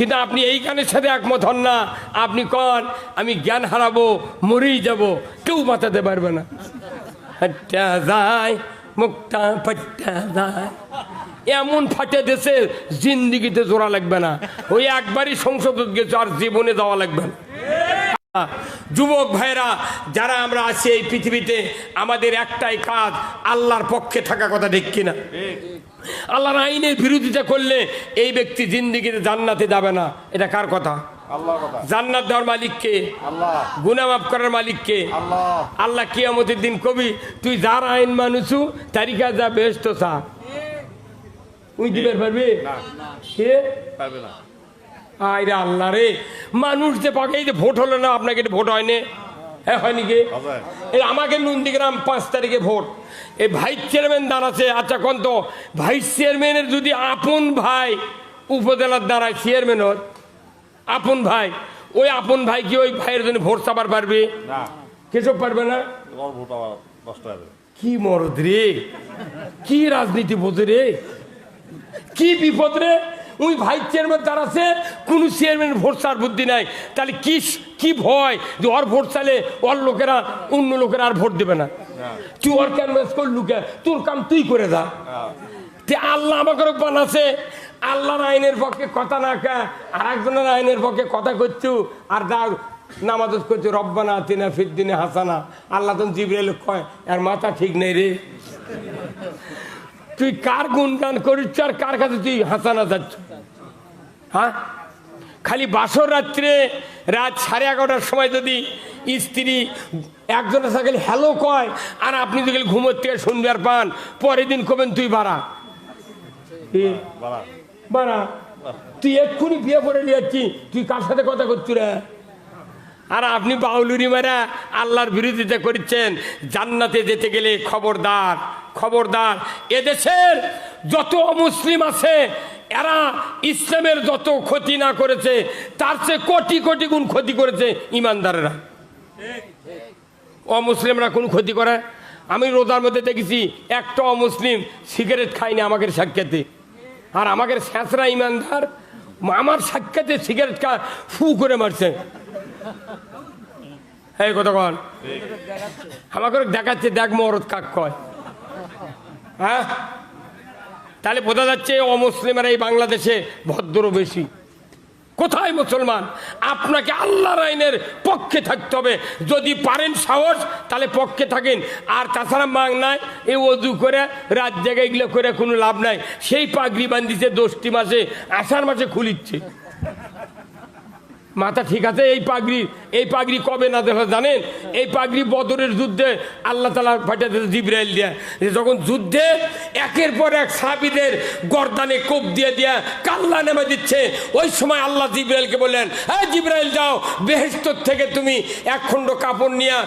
কিন্তু আপনি এই গানের সাথে একমত হন না। আপনি কন আমি জ্ঞান হারাবো, মরেই যাব, কেউ বাঁচাতে পারবে না। হাট্টা যায় মুক্তা ফাট্টা যায়, এমন ফাটে দেশে জিন্দিগিতে জোড়া লাগবে না। ওই একবারই সংসদে গেছো, আর জীবনে যাওয়া লাগবে না। যুবক ভাইরা যারা আমরা আছি এই পৃথিবীতে, আমাদের একটাই কাজ, আল্লাহর পক্ষে থাকা, কথা ঠিক কিনা? আল্লাহর আইনের বিরোধিতা করলে এই ব্যক্তি জিন্দিগিতে জান্নাতে যাবে না। এটা কার কথা? জান্নাত দেওয়ার মালিক কে? আল্লাহ। গুনাহ মাফ করার মালিক কে? আল্লাহ। আল্লাহ কিয়ামতের দিন কবি, তুই যার আইন মানুষু তারিখা যা বেহেশত চা, তুই দিবে পারবি কে? পারবে না। আরে আল্লাহ রে, মানুষ যে পাকে, এই যে ভোট হলো না, আপনাকে ভোট হয়নি? হ্যাঁ হয়নি কে? এই আমাকে নন্দীগ্রাম 5 তারিখে ভোট, এই ভাইস চেয়ারম্যান দাঁড়াচ্ছে। আচ্ছা কোন তো ভাইস চেয়ারম্যানের যদি আপন ভাই উপজেলার দাঁড়ায় চেয়ারম্যান হর, আপন ভাই, ওই আপন ভাই কি ওই ভাইয়ের জন্য ভোট চাবার পারবে? কেসব পারবে না। কি মরদ রে, কি রাজনীতি বোঝে রে, কি বিপদ রে। ওই ভাইস চেয়ারম্যান দাঁড়াচ্ছে, কোন চেয়ারম্যান ভোট চার বুদ্ধি নাই, তাহলে কি ভয় যে ওর ভোট চাইলে ওর লোকেরা, অন্য লোকেরা আর ভোট দেবে না। তুই ওর ক্যানভাস করলু কে? তোর কাম তুই করে যা। আল্লাহ আমাকে বানাচ্ছে, আল্লাহর আইনের পক্ষে কথা না কে আর একজনের আইনের পক্ষে কথা করছু, আর যা নামাজ করছো রব্বানা আতিনা ফিদ দিনে হাসানা। আল্লাহ তো জিবরাইল কয় আর মাথা ঠিক নেই রে, তুই কার গুণগান করিস আর কার কাছে তুই হাসানা যাচ্ছ? হ্যাঁ, খালি বাসর রাত্রে রাত 11:30টার সময় যদি স্ত্রী একজনের সাথে হ্যালো কয়, আর আপনি যদি ঘুমোর থেকে শুনবার পান, পরের দিন কবেন তুই বাড়া বাড়া, তুই এক্ষুনি বিয়ে করে নিয়ে যাচ্ছি, তুই কার সাথে কথা করছি রে? আর আপনি বাউলুরি মারা আল্লাহর বিরোধিতা করছেন। জান্নাতে যেতে গেলে খবরদার, খবরদার, এদেশের যত অমুসলিম আছে এরা ইসলামের যত ক্ষতি না করেছে তার চেয়ে কোটি কোটি গুণ ক্ষতি করেছে ইমানদারেরা। অমুসলিমরা কোন ক্ষতি করে? আমি রোজার মধ্যে দেখেছি একটা অমুসলিম সিগারেট খায়নি আমাকে সাক্ষাতে, আর আমাকে শেষরা ইমানদার আমার সাক্ষাতে সিগারেট খা ফু করে মারছে। এই কথা কন, আমাকে দেখাচ্ছে দেখ মরদ কাক কয়। হ্যাঁ, তাহলে বোঝা যাচ্ছে অমুসলিমেরা এই বাংলাদেশে ভদ্র বেশি। কোথায় মুসলমান? আপনাকে আল্লাহর আইনের পক্ষে থাকতে হবে। যদি পারেন সাহস তাহলে পক্ষে থাকেন, আর তাছাড়া মাং নাই এই অজু করে রাত জায়গায় এগুলো করে কোনো লাভ নাই। সেই পাগড়ি বান্ধিছে 10টি মাসে, আষাঢ় মাসে খুলিচ্ছে। মাথা ঠিক আছে? এই পাগড়ি কবে না দেখা জানেন? এই পাগড়ি বদরের যুদ্ধে আল্লাহ তাআলা পাঠিয়ে দিয়েছে জিবরাইল দিয়া, যখন যুদ্ধে একের পর এক সাহাবীদের গর্দানে কোপ দিয়ে দিয়া কাল্লা নেমে দিচ্ছে, ওই সময় আল্লাহ জিবরাইলকে বললেন, হ্যাঁ জিবরাইল যাও, বেহেশত থেকে তুমি এক খণ্ড কাপড় নিয়ে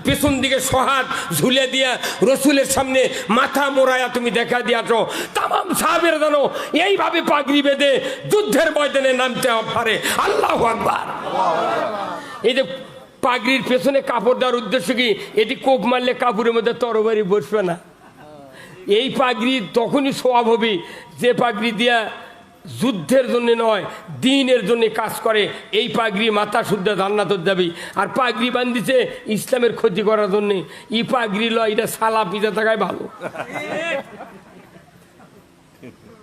পেছন দিকে সহাত ঝুলে দিয়া রসুলের সামনে মাথা মোড়ায়া তুমি দেখা দিয়াছো। তামাম সাহাবীরা জানো এইভাবে পাগড়ি বেঁধে যুদ্ধের ময়দানে নামতে পারে। আল্লাহু আকবার। এই যে পাগড়ির পেছনে কাপড় দেওয়ার উদ্দেশ্য কি? এটি কোপ মারলে কাপড়ের মধ্যে তরবারি বসবে না। এই পাগড়ি তখনই সওয়াব হবে যে পাগড়ি দিয়া যুদ্ধের জন্য নয় দ্বীনের জন্য কাজ করে। এই পাগড়ি মাথা শুদ্ধ জান্নাতে যাবে। আর পাগড়ি বান্ধিছে ইসলামের ক্ষতি করার জন্য। এই পাগড়ি লয়, এটা সালা পিজা থাকায় ভালো।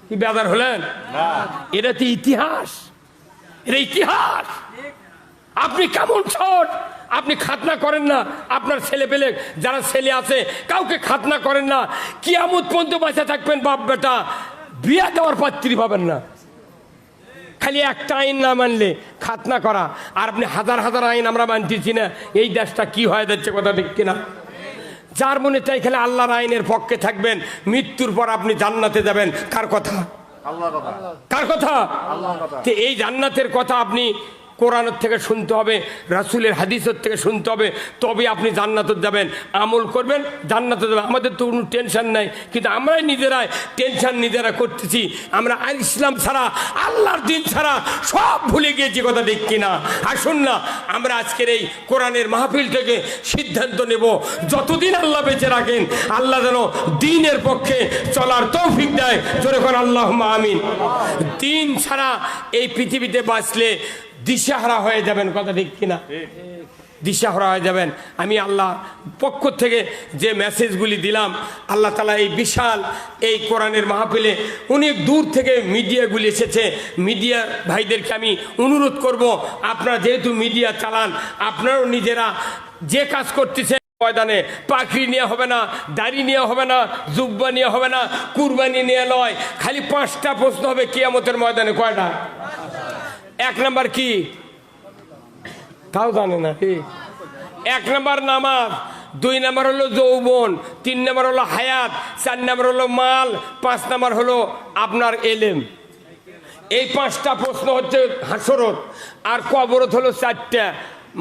কি বেদার হলেন? এটা তো ইতিহাস, এটা ইতিহাস। আপনি কেমন ছোট, আপনি খাতনা করেন না, আপনার ছেলে পেলে যারা ছেলে আছে কাউকে খাতনা করেন না, কিয়ামত পর্যন্ত বাঁচা থাকবেন বাপ বেটা, বিয়ে দেওয়ার পাত্রী পাবেন না। খালি একটা আইন না মানলে খাতনা করা, আর আপনি হাজার হাজার আইন আমরা মানতেছি না। এই দেশটা কি হয়ে যাচ্ছে, কথা ঠিক কিনা? যার মনে চাই খেলে আল্লাহর আইনের পক্ষে থাকবেন, মৃত্যুর পর আপনি জান্নাতে যাবেন। কার কথা? কার কথা? এই জান্নাতের কথা আপনি কোরআনের থেকে শুনতে হবে, রাসূলের হাদিসের থেকে শুনতে হবে, তবে আপনি জান্নাতে যাবেন। আমল করবেন, জান্নাতে যাবেন। আমাদের তো কোনো টেনশন নাই, কিন্তু আমরাই নিজেরাই টেনশন নিজেরা করতেছি। আমরা আর ইসলাম ছাড়া, আল্লাহর দিন ছাড়া সব ভুলে গিয়েছি, কথা ঠিক কিনা? আসুন না, আমরা আজকের এই কোরআনের মাহফিল থেকে সিদ্ধান্ত নেব, যতদিন আল্লাহ বেঁচে রাখেন, আল্লাহ যেন দ্বীনের পক্ষে চলার তৌফিক দেয়। জোরে কোন আল্লাহুম্মা আমিন। দ্বীন ছাড়া এই পৃথিবীতে বাঁচলে দিশাহারা হয়ে যাবেন, কথা ঠিক কিনা? দিশাহারা হয়ে যাবেন। আমি আল্লাহ পক্ষ থেকে যে মেসেজগুলি দিলাম, আল্লাহ তাআলা এই বিশাল এই কোরআনের মাহফিলে অনেক দূর থেকে মিডিয়াগুলি এসেছে। মিডিয়া ভাইদেরকে আমি অনুরোধ করব, আপনারা যেহেতু মিডিয়া চালান, আপনারাও নিজেরা যে কাজ করতেছে, ময়দানে পাখরি নিয়ে হবে না, দাড়ি নিয়ে হবে না, জুব্বা নিয়ে হবে না, কুরবানি নিয়ে নয়, খালি 5টা প্রশ্ন হবে কিয়ামতের ময়দানে। কয়টা? 1 নাম্বার কি তাও জানে না। 1 নাম্বার নামাজ, 2 নাম্বার হলো যৌবন, 3 নাম্বার হলো হায়াত, 4 নাম্বার হলো মাল, 5 নাম্বার হলো আপনার এলেম। এই 5টা প্রশ্ন হচ্ছে হাসরত। আর কবরত হলো 4টা,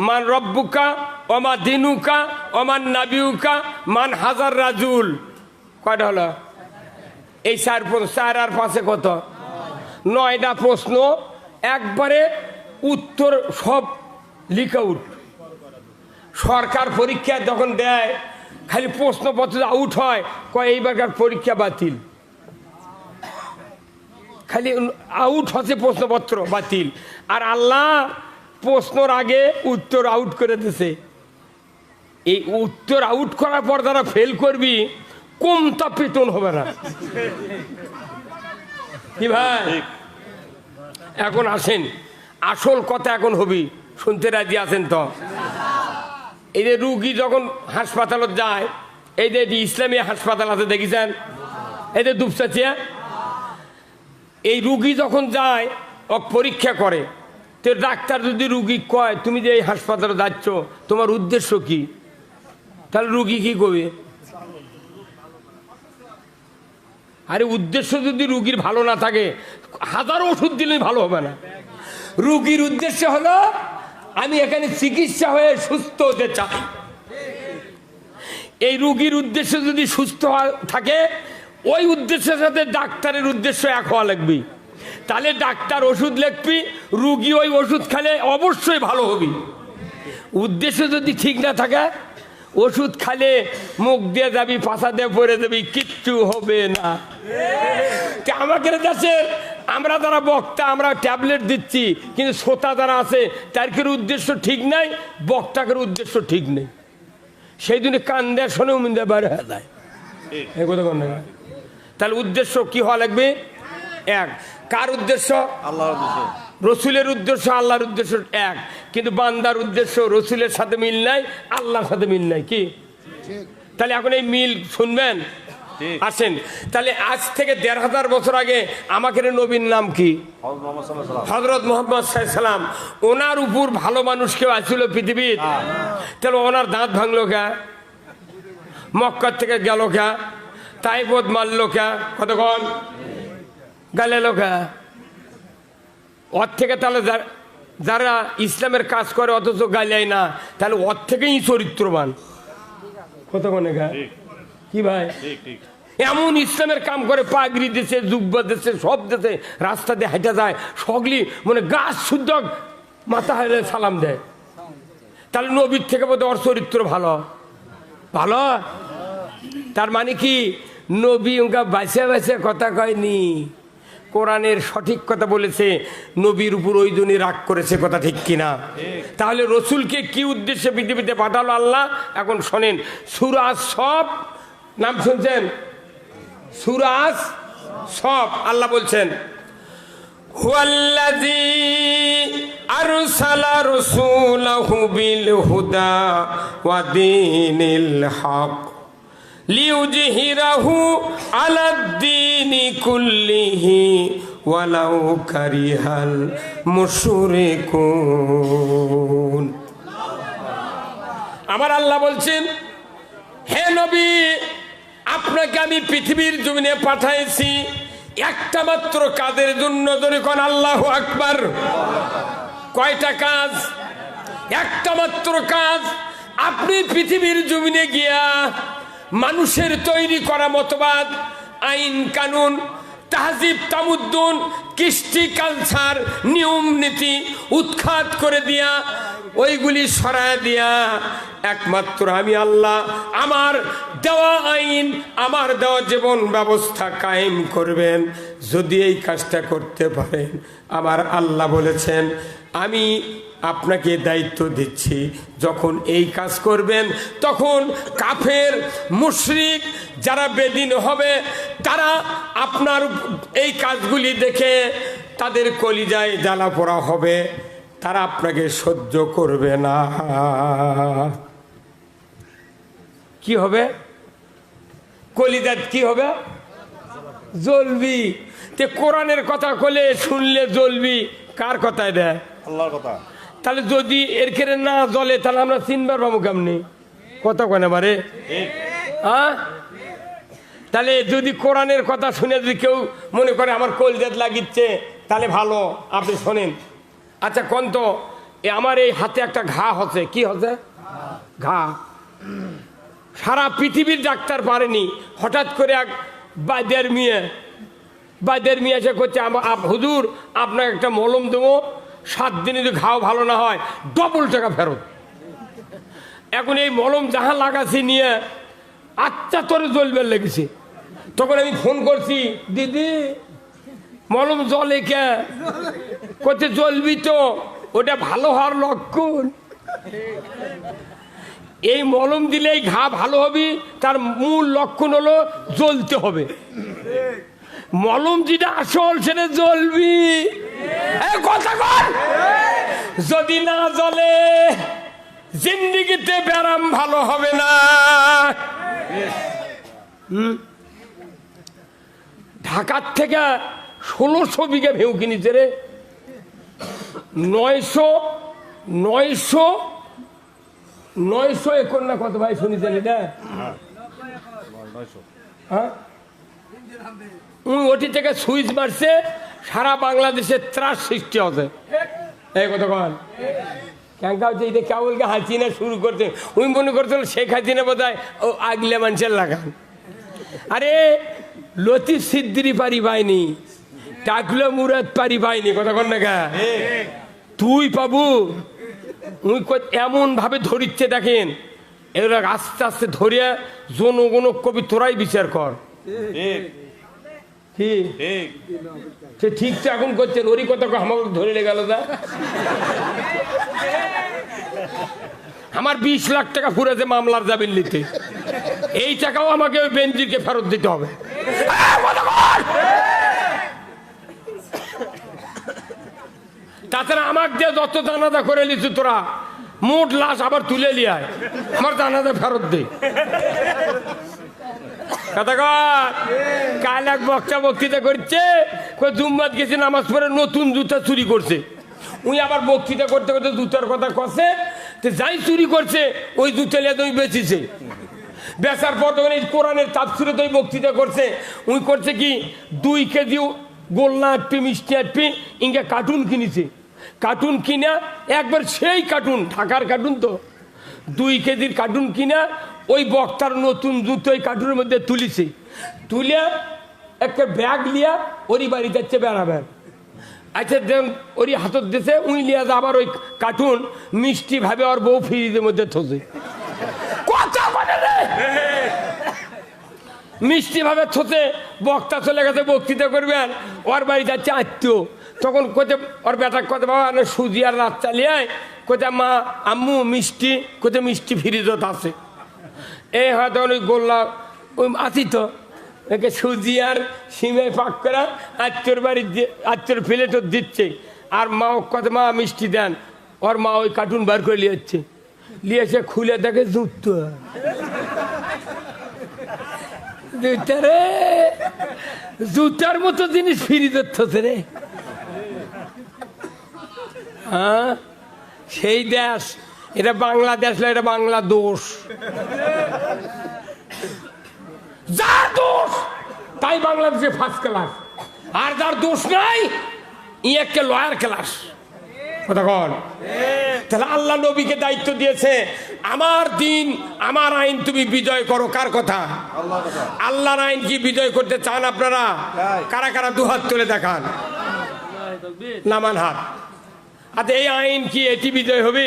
মান রব্বুকা, ওমা দিনুকা, ওমান নাবিউকা, মান হাজার রাজুল। কয়টা হলো? এই 4 আর 5 কত? 9টা প্রশ্ন, একবারে উত্তর সব লিখ আউট। সরকার পরীক্ষা যখন দেয়, খালি প্রশ্নপত্র আউট হয়, কয় এইবারকার পরীক্ষা বাতিল, খালি আউট হচ্ছে প্রশ্নপত্র বাতিল। আর আল্লাহ প্রশ্নর আগে উত্তর আউট করে দিছে। এই উত্তর আউট করার পর যারা ফেল করবি, কমতা পেতন হবে না, কি ভাই? এখন আসেন, আসল কথা এখন হবি, শুনতে রাজি আছেন তো? এই যে রুগী যখন হাসপাতালত যায়, এই যে ইসলামী হাসপাতাল আছে দেখেছেন, এই যে দুপচাচিয়া, এই রুগী যখন যায় পরীক্ষা করে, তো ডাক্তার যদি রুগী কয় তুমি যে এই হাসপাতালে যাচ্ছ, তোমার উদ্দেশ্য কি? তাহলে রুগী কি করবে? আরে উদ্দেশ্য যদি রুগীর ভালো না থাকে, 1000 ওষুধ দিলেই ভালো হবে না। রুগীর উদ্দেশ্য হলো আমি এখানে চিকিৎসা হয়ে সুস্থ হতে চাই। এই রুগীর উদ্দেশ্য যদি সুস্থ থাকে, ওই উদ্দেশ্যের সাথে ডাক্তারের উদ্দেশ্য এক হওয়া লাগবে। তাহলে ডাক্তার ওষুধ লিখবি, রুগী ওই ওষুধ খেলে অবশ্যই ভালো হবে। উদ্দেশ্য যদি ঠিক না থাকে, ওষুধ খালে মুখ দিয়ে যাবি, পাশা দিয়ে পড়ে যাবি, কিচ্ছু হবে না। আমাদের দেশে আমরা যারা বক্তা, আমরা ট্যাবলেট দিচ্ছি, কিন্তু শ্রোতা যারা আছে তার উদ্দেশ্য ঠিক নাই, বক্তাকের উদ্দেশ্য ঠিক নেই। সেই জন্য কান দেয় শোনেও মিন্দে বাইরে হয়ে যায়। এই কথা বল না। তাহলে উদ্দেশ্য কি হওয়া লাগবে? এক। কার উদ্দেশ্য? আল্লাহর উদ্দেশ্য। রসুলের উদ্দেশ্য আল্লাহর উদ্দেশ্য এক, কিন্তু বান্দার উদ্দেশ্য রসুলের সাথে মিল নাই, আল্লাহর সাথে মিল নাই। কি? তাহলে এখন এই মিল শুনবেন, আসেন। তাহলে আজ থেকে 1500 বছর আগে আমাকে নবীর নাম কি? হযরত মুহাম্মদ সাল্লাল্লাহু। ওনার উপর ভালো মানুষ কেউ আসছিল পৃথিবীর? তাহলে ওনার দাঁত ভাঙলো কে? মক্কা থেকে গেল কে? তাইফত মারলো কে? কতক্ষণ গালেলো কে? ওর থেকে তাহলে যারা ইসলামের কাজ করে অথচ গাইলেই না, তাহলে ওর থেকেই চরিত্রবান। কতক্ষণে গা? কি ভাই? এমন ইসলামের কাম করে, পাগড়ি দিছে, জুব্বা দিছে, সব দিছে, রাস্তা দিয়ে হেঁটে যায়, সগলি মানে গাছ শুদ্ধ মাথা হাইলে সালাম দেয়। তাহলে নবীর থেকে বোধহয় ওর চরিত্র ভালো ভালো। তার মানে কি নবী ওকে বাঁচে বাঁচে কথা কয়নি, কোরআনের সঠিক কথা বলেছে, নবীর উপর ওই জন্যই রাগ করেছে। কথা ঠিক কিনা? তাহলে রসুলকে কি উদ্দেশ্যে পৃথিবীতে পাঠালো আল্লাহ? এখন শোনেন, সূরা সফ নাম শুনছেন? সূরা সফ আল্লাহ বলছেন, হুয়াল্লাযী আরসালা রাসূলাহু বিল হুদা ওয়া দীনিল হক লিইউযহিরাহু আলাদ-দীনি কুল্লিহি ওয়ালাউ কারিহাল মুশরিকুন। আমার আল্লাহ বলছেন, হে নবী, আপনাকে আমি পৃথিবীর জমিনে পাঠাইছি একটা মাত্র কাজের জন্য। ধরে কোন আল্লাহু আকবার। কয়টা কাজ? একটা মাত্র কাজ। আপনি পৃথিবীর জমিনে গিয়া মানুষের তৈরি করা মতবাদ, আইন কানুন, তাহজিব তামুদ্দুন, কৃষ্টি কালচার, নিয়ম নীতি উৎখাত করে দিয়া, ওইগুলি সরায় দিয়া একমাত্র আমি আল্লাহ আমার দেওয়া আইন, আমার দেওয়া জীবন ব্যবস্থা কায়েম করবেন। যদি এই কাজটা করতে পারেন, আমার আল্লাহ বলেছেন আমি আপনাকে দায়িত্ব দিচ্ছি, যখন এই কাজ করবেন তখন কাফের মুশরিক যারা বেদিন হবে তারা আপনার এই কাজগুলি দেখে তাদের কলিজায় জ্বালা পোড়া হবে, তারা আপনাকে সহ্য করবে না। কি হবে? কলিজাত কি হবে? জ্বলবি। তে কোরআনের কথা কলে শুনলে জ্বলবি, কার কথায় দেয়? আল্লাহর কথা। তাহলে যদি এর ক্ষেত্রে না জ্বলে তাহলে আমরা চিনবার পাবো কেমনি? কথা কেন বারে? হ্যাঁ, তাহলে যদি কোরআনের কথা শুনে যদি কেউ মনে করে আমার কলজাত লাগিচ্ছে তাহলে ভালো, আপনি শোনেন। আচ্ছা কোন তো আমার এই হাতে একটা ঘা হচ্ছে, কি হচ্ছে? ঘা। সারা পৃথিবীর ডাক্তার পারেনি, হঠাৎ করে এক বাইদের মেয়ে এসে করছে হুজুর আপনাকে একটা মলম দেবো, 7 দিনে যদি ঘাও ভালো না হয় ডবল টাকা ফেরত। এখন এই মলম যাহা লাগাছি নিয়ে আচ্ছা তোরে জ্বলবার লেগেছে। তখন আমি ফোন করছি, দিদি মলম জ্বলে কে? করছে জ্বলবি তো, ওটা ভালো হওয়ার লক্ষণ। এই মলম দিলেই ঘা ভালো হবে, তার মূল লক্ষণ হলো জ্বলতে হবে। মলম যেটা আসল সেটা জ্বলবি। কথা কর, যদি না জ্বলে জিন্দিগিতে ব্যারাম ভালো হবে না। ঢাকার থেকে 1600 বিঘা ভেউ কিনেছে রে। 900 একর না কত ভাই শুনেছেন এটা? হ্যাঁ, ওটি থেকে সুইচ মারছে, সারা বাংলাদেশে ত্রাস সৃষ্টি হচ্ছে। এই কথা কন ক্যাঙ্কা হচ্ছে, এটা কেবলকে হাসিনা শুরু করছে। উনি মনে করছিল শেখ হাসিনা বোধ হয় ও আগলে মানুষের লাগান। আরে লতিফ সিদ্দিরি পারি পায়নি, টাকলো মুরাদ পারি পায়নি। কথা কন না গা, তুই পাবু। উনি এমন ভাবে ধরিচ্ছে দেখেন, এগুলো আস্তে আস্তে ধরিয়া জনগণ কবি তোরাই বিচার কর। ঠিক তো এখন করছেন, ওরই কথা আমাকে ধরে গেল না। আমার 20 লাখ টাকা ফুরেছে মামলার জামিন নিতে, এই টাকাও আমাকে ওই বেঞ্জিরকে ফেরত দিতে হবে। তাছাড়া আমাকে দিয়ে যত জানাজা করে নিচ্ছি তোরা, মোট লাশ আবার তুলে লিয়ায়, আমার জানাজা ফেরত দে। কাল এক বক্তৃতা করছে, জুম্মাত গেছে নামাজ পড়ে নতুন জুতা চুরি করছে। উনি আবার বক্তৃতা করতে করতে জুতার কথা কছে, যাই চুরি করছে ওই জুতা লিয়ে তুমি বেঁচেছে। বেচার পর তখন এই কোরআনের তাফসিরে তো বক্তৃতা করছে। উনি করছে কি 2 কেজি গোল্লা আটপি মিষ্টি আটপি ইঙ্গে কার্টুন কিনেছে। কার্টুন কিনা একবার সেই কার্টুন, ঢাকার কার্টুন তো, 2 কেজির কার্টুন কিনা ওই বক্তার নতুন জুতো ওই কার্টুনের মধ্যে তুলিছে। তুলে একটা ব্যাগ লিয়া ওরই বাড়ি যাচ্ছে বেড়াবেন। আচ্ছা দেন ওরই হাতত দিছে, উই লিয়া আবার ওই কার্টুন মিষ্টি ভাবে ওর বউ ফ্রিজের মধ্যে থসে। মিষ্টি ভাবে থসে, বক্তা চলে গেছে বক্তৃতা করবেন, ওর বাড়ি যাচ্ছে আত্মীয়। তখন কোথায় ওর বেটা কথা বাবা সুজি আর রাত চালিয়ে কোথায় মা আম্মু মিষ্টি, কোথায় মিষ্টি ফ্রিজত আছে। এই হয়তো ওই গোল্লা ওই আছি তো, একে সুজি আর সিমে পাক করা আত্মীয়র বাড়ি আত্মীয়র প্লেটও দিচ্ছে। আর মা কত মা মিষ্টি দেন, ওর মা ওই কার্টুন বার করে লিয়েছে, লিয়েছে খুলে দেখে জুতো। রে জুতার মতো জিনিস ফিরি ধরছে রে। হ্যাঁ, সেই দেশ এটা বাংলাদেশ, এটা বাংলা দোষ, যার দোষ তাই বাংলাদেশে ফার্স্ট ক্লাস, আর যার দোষ নাই ই একটা লয়ার ক্লাস। কতক্ষণ? তাহলে আল্লাহ নবীকে দায়িত্ব দিয়েছে, আমার দিন আমার আইন তুমি বিজয় করো। কার কথা? আল্লাহর আইন কি বিজয় করতে চান আপনারা? কারা কারা দুহাত তুলে দেখান, নামান হাত। আচ্ছা, এই আইন কি এটি বিজয় হবে?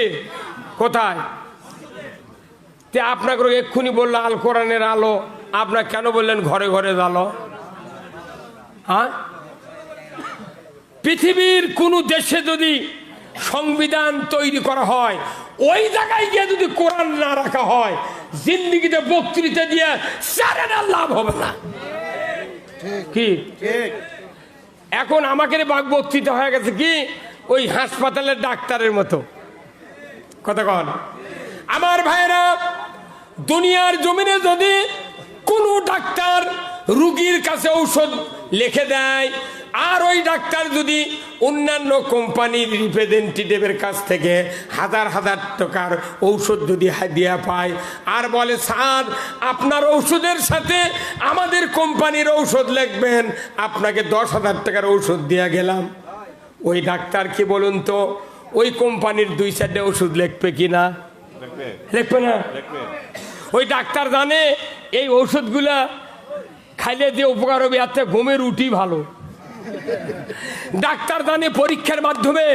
কোথায়? তে আপনাকে এক্ষুনি বললো আল কোরআনের আলো, আপনার কেন বললেন ঘরে ঘরে জ্বালো? হ্যাঁ, পৃথিবীর কোন দেশে যদি সংবিধান তৈরি করা হয়, ওই জায়গায় গিয়ে যদি কোরআন না রাখা হয়, জিন্দিগিতে বক্তৃতা দিয়ে সারাটা লাভ হবে না। কি এখন আমাকে বক্তৃতা হয়ে গেছে কি ওই হাসপাতালের ডাক্তারের মতো। কতক্ষণ? আমার ভাইরা, দুনিয়ার জমিনে যদি কোনো ডাক্তার রুগীর কাছে ঔষধ লিখে দেয়, আর ওই ডাক্তার যদি অন্যান্য কোম্পানির রিপ্রেজেন্টেটিভের কাছ থেকে হাজার হাজার টাকার ঔষধ যদি হাদিয়া পায়, আর বলে স্যার আপনার ঔষধের সাথে আমাদের কোম্পানির ঔষধ লিখবেন, আপনাকে 10,000 টাকার ঔষধ দেওয়া গেলাম, ওই ডাক্তার কি বলুন তো ওই কোম্পানির 2-4টে ওষুধ লিখবে কিনা? লিখবে না। ওই ডাক্তার জানে এই ওষুধগুলা খাইলে যে উপকার হবে, এতে ঘুমের উঠি ভালো। ডাক্তার জানে পরীক্ষার মাধ্যমে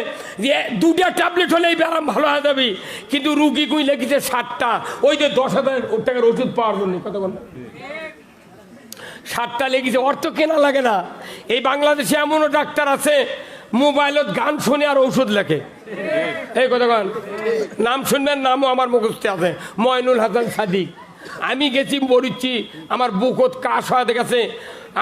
যে 2টা ট্যাবলেট হলেই ব্যায়াম ভালো হয়ে যাবে, কিন্তু রুগী কুই লেগেছে 60টা, ওই যে 10,000 টাকার ওষুধ পাওয়ার জন্য। কত 60টা লেগেছে, অর্থ কেনা লাগে না। এই বাংলাদেশে এমনও ডাক্তার আছে মোবাইলত গান শুনে আর ঔষধ লেখে। এই কতক্ষণ? নাম শুনবেন, নামও আমার মুখস্থ আছে, ময়নুল হাসান সাদিক। আমি গেছি বরিচ্ছি, আমার বুকত কাশ হয়ে গেছে,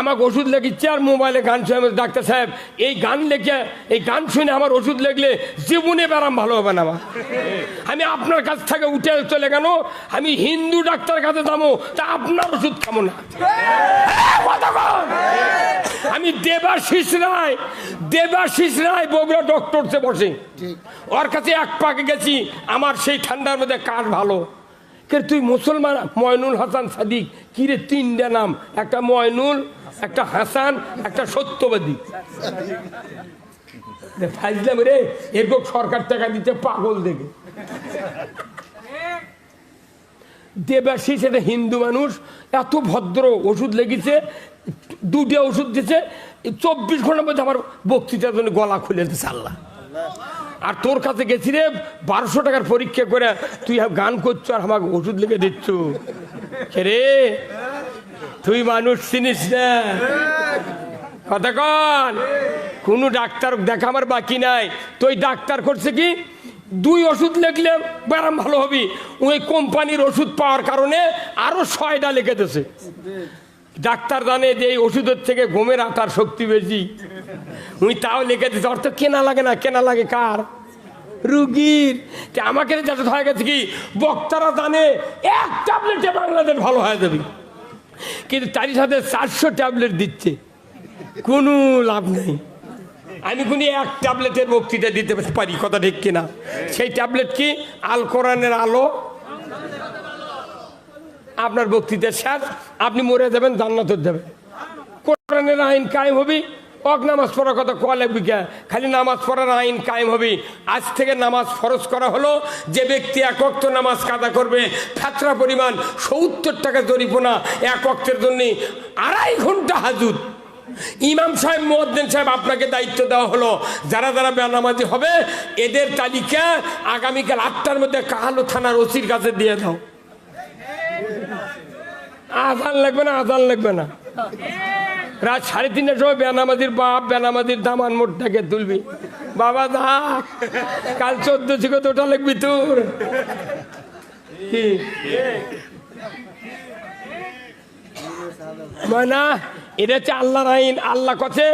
আমাকে ওষুধ লেগেছে আর মোবাইলে গান শুনে। ডাক্তার সাহেব এই গান লেগে, এই গান শুনে আমার ওষুধ লেগলে জীবনে ব্যারাম ভালো হবে না। আমি আপনার কাছ থেকে উঠে চলে গেল, আমি হিন্দু ডাক্তার কাছে যাবো, তা আপনার ওষুধ খাবো না। আমি দেবাশিস রায় বগুড়া ডক্টরসে বসে, ওর কাছে এক পাকে গেছি, আমার সেই ঠান্ডার মধ্যে কাশ ভালো। তুই মুসলমান? ময়নুল হাসান সাদিক। কিরে 3টা নাম, একটা ময়নুল, একটা হাসান, একটা সত্যবাদী। ফাইজলাম রে, এরকম সরকার টাকা দিতে পাগল দেখে। দেবাশিস এটা হিন্দু মানুষ, এত ভদ্র, ওষুধ লেগেছে, 2টা ওষুধ দিচ্ছে, 24 ঘন্টার মধ্যে আমার বক্তৃতার জন্য গলা খুলে দিচ্ছে আল্লাহ। আর তোর কাছে গেছি রে 1200 টাকার পরীক্ষা করে, তুই গান করছো আর আমাকে ওষুধ লিখে দিচ্ছ। রে তুই মানুষ চিনিস না। কতক্ষণ? কোনো ডাক্তার দেখা আমার বাকি নাই। তুই ডাক্তার করছে কি 2 ওষুধ লিখলে ব্যারাম ভালো হবি, ওই কোম্পানির ওষুধ পাওয়ার কারণে আরো 6টা লিখে দিয়েছে। ডাক্তার জানে যে এই ওষুধের থেকে ঘুমের আটার শক্তি বেশি, উনি তাও লিখে দিচ্ছে। অর্থ কেনা লাগে না। কেনা লাগে কার? রুগীর। আমাকে যেটা হয়ে গেছে কি, বক্তারা জানে 1 ট্যাবলেটে বাংলাদেশ ভালো হয়ে যাবে, কিন্তু তারই সাথে 400 ট্যাবলেট দিচ্ছে, কোনো লাভ নেই। আমি কোন 1 ট্যাবলেটের বক্তৃতা দিতে পারি, কথা ঠিক কিনা? সেই ট্যাবলেট কি? আল কোরআনের আলো। আপনার বক্তৃতা শেষ, আপনি মরে যাবেন, জান্নাতে যাবেন। কোরআনের আইন কায়েম হবে। নামাজ পড়ার কথা কোয়া লাগবে কে? খালি নামাজ পড়ার আইন কায়েম হবে। আজ থেকে নামাজ ফরজ করা হলো, যে ব্যক্তি 1 ওয়াক্ত নামাজ কাদা করবে, ফাতরা পরিমাণ 70 টাকা জরিমানা, 1 ওয়াক্তের জন্য 2.5 ঘন্টা হাজুত। ইমাম সাহেব, মুয়াজ্জিন সাহেব, আপনাকে দায়িত্ব দেওয়া হলো, যারা যারা বেনামাজি হবে এদের তালিকা আগামীকাল 8টার মধ্যে কাহালো থানার ওসির কাছে দিয়ে দাও। আজান লাগবে না, আজান লাগবে না। রাত 3:30টার সময় বেনামাজির বাপ বেনামাজির দামান মোটটাকে তুলবি, বাবা দা কাল 14 থেকে তোটা লাগবি তোর। কি না, এটা হচ্ছে আল্লাহর আইন। আল্লাহ কথা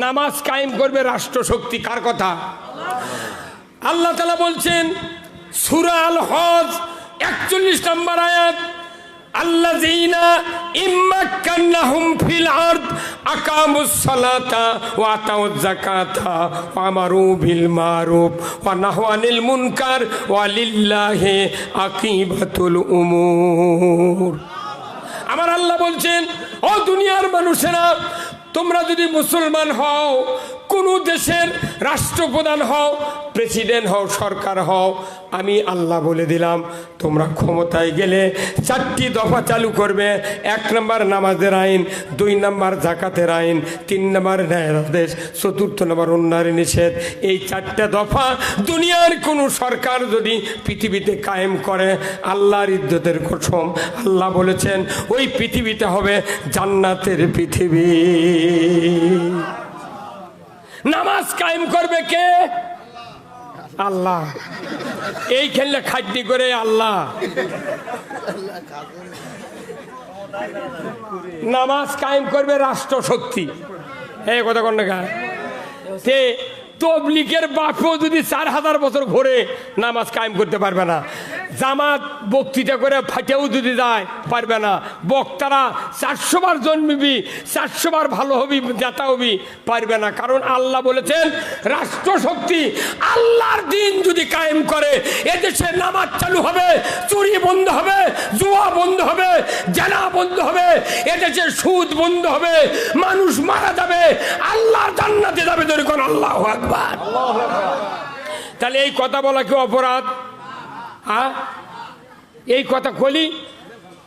নামাজ কায়েম করবে রাষ্ট্র শক্তি। কার কথা? আল্লাহ তাআলা বলছেন সূরা আল হজ 41 নম্বর আয়াত, আল্লাযীনা ইম্মাক্কান্নাহুম ফিল আরদ আকামুস সালাতা ওয়া আতাউয যাকাতা ওয়া আমারু বিল মারুফ ওয়া নাহু আনিল মুনকার ওয়া লিল্লাহি আকিবাতুল উমুর। আমার আল্লাহ বলছেন, ও দুনিয়ার মানুষেরা, তোমরা যদি মুসলমান হও, কোন দেশের রাষ্ট্রপ্রধান হও, প্রেসিডেন্ট হও, সরকার হও, আমি আল্লাহ বলে দিলাম তোমরা ক্ষমতায় গেলে 4টি দফা চালু করবে। 1 নম্বর নামাজের আইন, 2 নম্বর জাকাতের আইন, 3 নম্বর ন্যায়ের আদেশ, 4th নম্বর অন্যায়ের নিষেধ। এই 4টা দফা দুনিয়ার কোনো সরকার যদি পৃথিবীতে কায়েম করে, আল্লাহর ইজ্জতের কসম, আল্লাহ বলেছেন ওই পৃথিবীতে হবে জান্নাতের পৃথিবী। নামাজ কায়েম করবে কে? আল্লাহ। এই খেললে খাদ্যি করে আল্লাহ। নামাজ কায়েম করবে রাষ্ট্রশক্তি। এই কথা কোন না? তবলিগের বাপও যদি 4000 বছর ঘুরে নামাজ কায়েম করতে পারবে না। জামাত বক্তৃতা করে ফাটেও যদি যায় পারবে না। বক্তারা 400 বার জন্মিবি, 400 বার ভালো হবি, জাতা হবি, পারবে না। কারণ আল্লাহ বলেছেন রাষ্ট্রশক্তি আল্লাহর দিন যদি কায়েম করে এদেশে নামাজ চালু হবে, চুরি বন্ধ হবে, জুয়া বন্ধ হবে, জেনা বন্ধ হবে, এদেশে সুদ বন্ধ হবে, মানুষ মারা যাবে, আল্লাহর জান্নাতে যাবে। যখন আল্লাহু আকবার। তাহলে এই কথা বলা কি অপরাধ? এই কথা কলি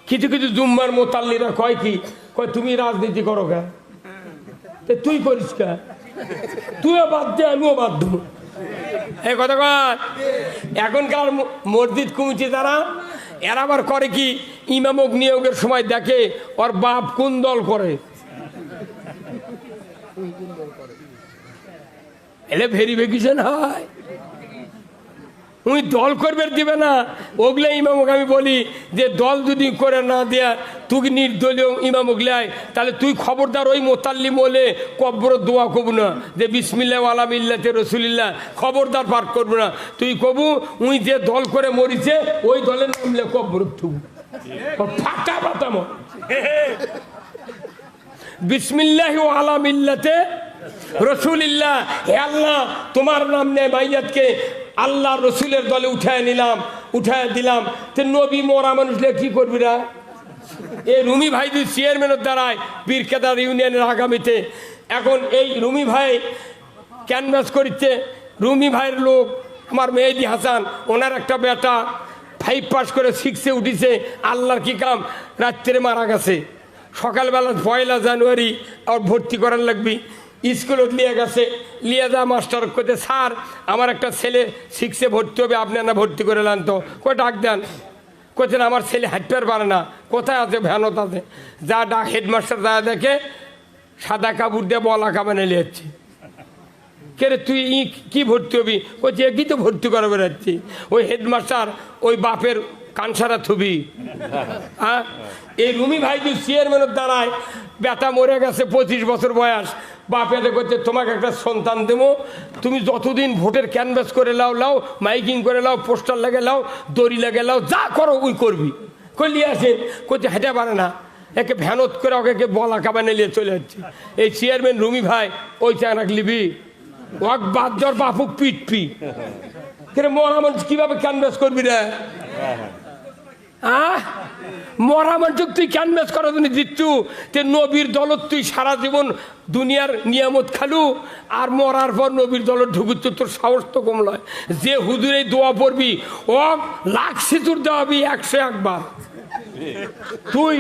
কিছু কিছু জুম্মার মোতাল্লিরা কয় কি, কয় তুমি রাজনীতি করো কে? তুই করিস কে? তুইও বাদ দে, আমিও বাদ দেবো। এই কথা কয়। এখনকার মসজিদ কমিটি যারা, এরা আবার করে কি, ইমামক নিয়োগের সময় দেখে ওর বাপ কোন দল করে। এলে ভেরিফিকেশন হয়। উনি দল করবে দিবে না, ওগুলো ইমামক আমি বলি যে দল যদি করে না দেয়া তুই নির্দলীয় ইমামক লেয়, তাহলে তুই খবরদার ওই মোতাল্লি বলে কব্বর দোয়া কবু না যে বিসমিল্লাহ আলা মিল্লাতে রসুলিল্লাহ, খবরদার পাঠ করবো না। তুই কবু উনি যে দল করে মরিছে ওই দলের নামলে কব্বর থুবু ফাটা পাতাম বিসমিল্লাহ আলা মিল্লাতে রসুলিল্লাহ। হে আল্লাহ, তোমার নাম নেয় মাইয়াতকে আল্লাহ রসুলের দলে উঠায় নিলাম, উঠায় দিলাম। তো নবী মরা মানুষলে কি করবি রা? এই রুমি ভাই যদি চেয়ারম্যানের দ্বারায় বীরকেদার ইউনিয়নের আগামীতে, এখন এই রুমি ভাই ক্যানভাস করছে। রুমি ভাইয়ের লোক আমার মেহেদি হাসান, ওনার একটা বেটা 5 পাস করে 6-এ উঠিছে। আল্লাহর কি কাম, রাত্রে মারা গেছে। সকালবেলা 1 জানুয়ারি আর ভর্তি করার লাগবি। স্কুলত নিয়ে গেছে, নিয়ে যা মাস্টার করতে, স্যার আমার একটা ছেলে 6-এ ভর্তি হবে, আপনি না ভর্তি করে নেন তো। কই ডাক দেন। কোথায় আমার ছেলে হাঁটতে পারে না, কোথায় আছে? ভ্যানত আছে। যা ডাক, হেডমাস্টার যা দেখে সাদা কাপড় দিয়ে বলা কামানে নিয়ে যাচ্ছে। কে রে তুই কি ভর্তি হবি? বলছি একই তো ভর্তি করে বেড়াচ্ছি। ওই হেডমাস্টার ওই বাপের কানসারা থুবি। হ্যাঁ, এই রুমি ভাই যে চেয়ারম্যানের দ্বারায় বেটা মরে গেছে, 25 বছর বয়স। বাপ এতে করছে তোমাকে একটা সন্তান দেবো, তুমি যতদিন ভোটের ক্যানভাস করে লাও, মাইকিং করে লাও, পোস্টার লাগে লাও, দড়ি লাগে লাও, যা করো ওই করবি। করলি আসেন করছে হেঁটে পারে না, একে ভ্যানত করে ওকে বলা কাবানে নিয়ে চলে যাচ্ছে। এই চেয়ারম্যান রুমি ভাই ওই চানাক লিবি ওয়াক বাদ জ্বর বাপুক পিটপি কে মরা মানুষ কিভাবে ক্যানভাস করবি রে? মরা মানুষ তুই ক্যানভাস করার জন্য দিচ্ছু, তে নবীর দলত তুই সারা জীবন দুনিয়ার নিয়ামত খালু, আর মরার পর নবীর দলত ঢুকুচ্ছ, তোর সাহস তো কম নয়। যে হুজুরে দোয়া পড়বি ও লাখ সিঁতুর দেওয়াবি 101 বার। তুই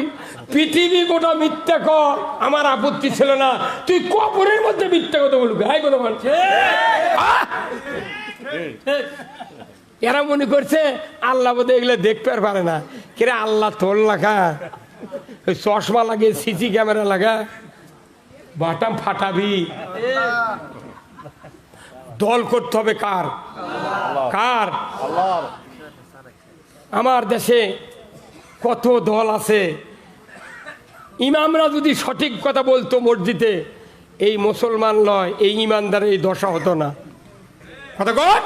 পৃথিবী গোটা মিথ্যা কর, আমার আপত্তি ছিল না। তুই কবরের মধ্যে মিথ্যা কথা বলবি, হাই কথা বলছে। এরা মনে করছে আল্লাহ বোধহয় এগুলো দেখতে আর পারে না। কিরে আল্লাহ তোর লাগা, ওই চশমা লাগে, সিসি ক্যামেরা লাগা, বাটাম ফাটাবি। দল করতে হবে কার? কার? আমার দেশে কত দল আছে। ইমামরা যদি সঠিক কথা বলতো মসজিদে, এই মুসলমান লয়, এই ইমানদারের এই দশা হতো না। কথা কর।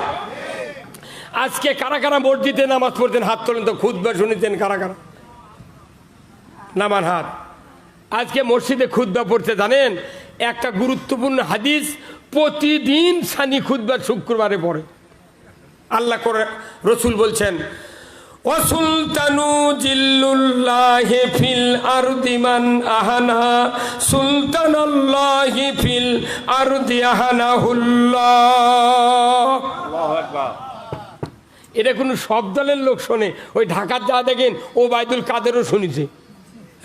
আজকে কারা কারা মসজিদে নামাজ পড়তেন? হাত তোলেন তো। খুতবা শুনেছেন কারা কারা? নামান হাত। আজকে মসজিদে খুতবা পড়তে জানেন? একটা গুরুত্বপূর্ণ হাদিস প্রতিদিন সানি খুতবা শুক্রবারে পড়ে। আল্লাহ করে রসুল বলছেন, ওয়াসুলতানু জিল্লুল্লাহি ফিল আরদি মান আহানা সুলতানাল্লাহি ফিল আরদি আহানাহুল্লাহ। এটা কোনো সব দলের লোক শোনে। ওই ঢাকার যা দেখেন ও বাইদুল কাদেরও শুনেছে।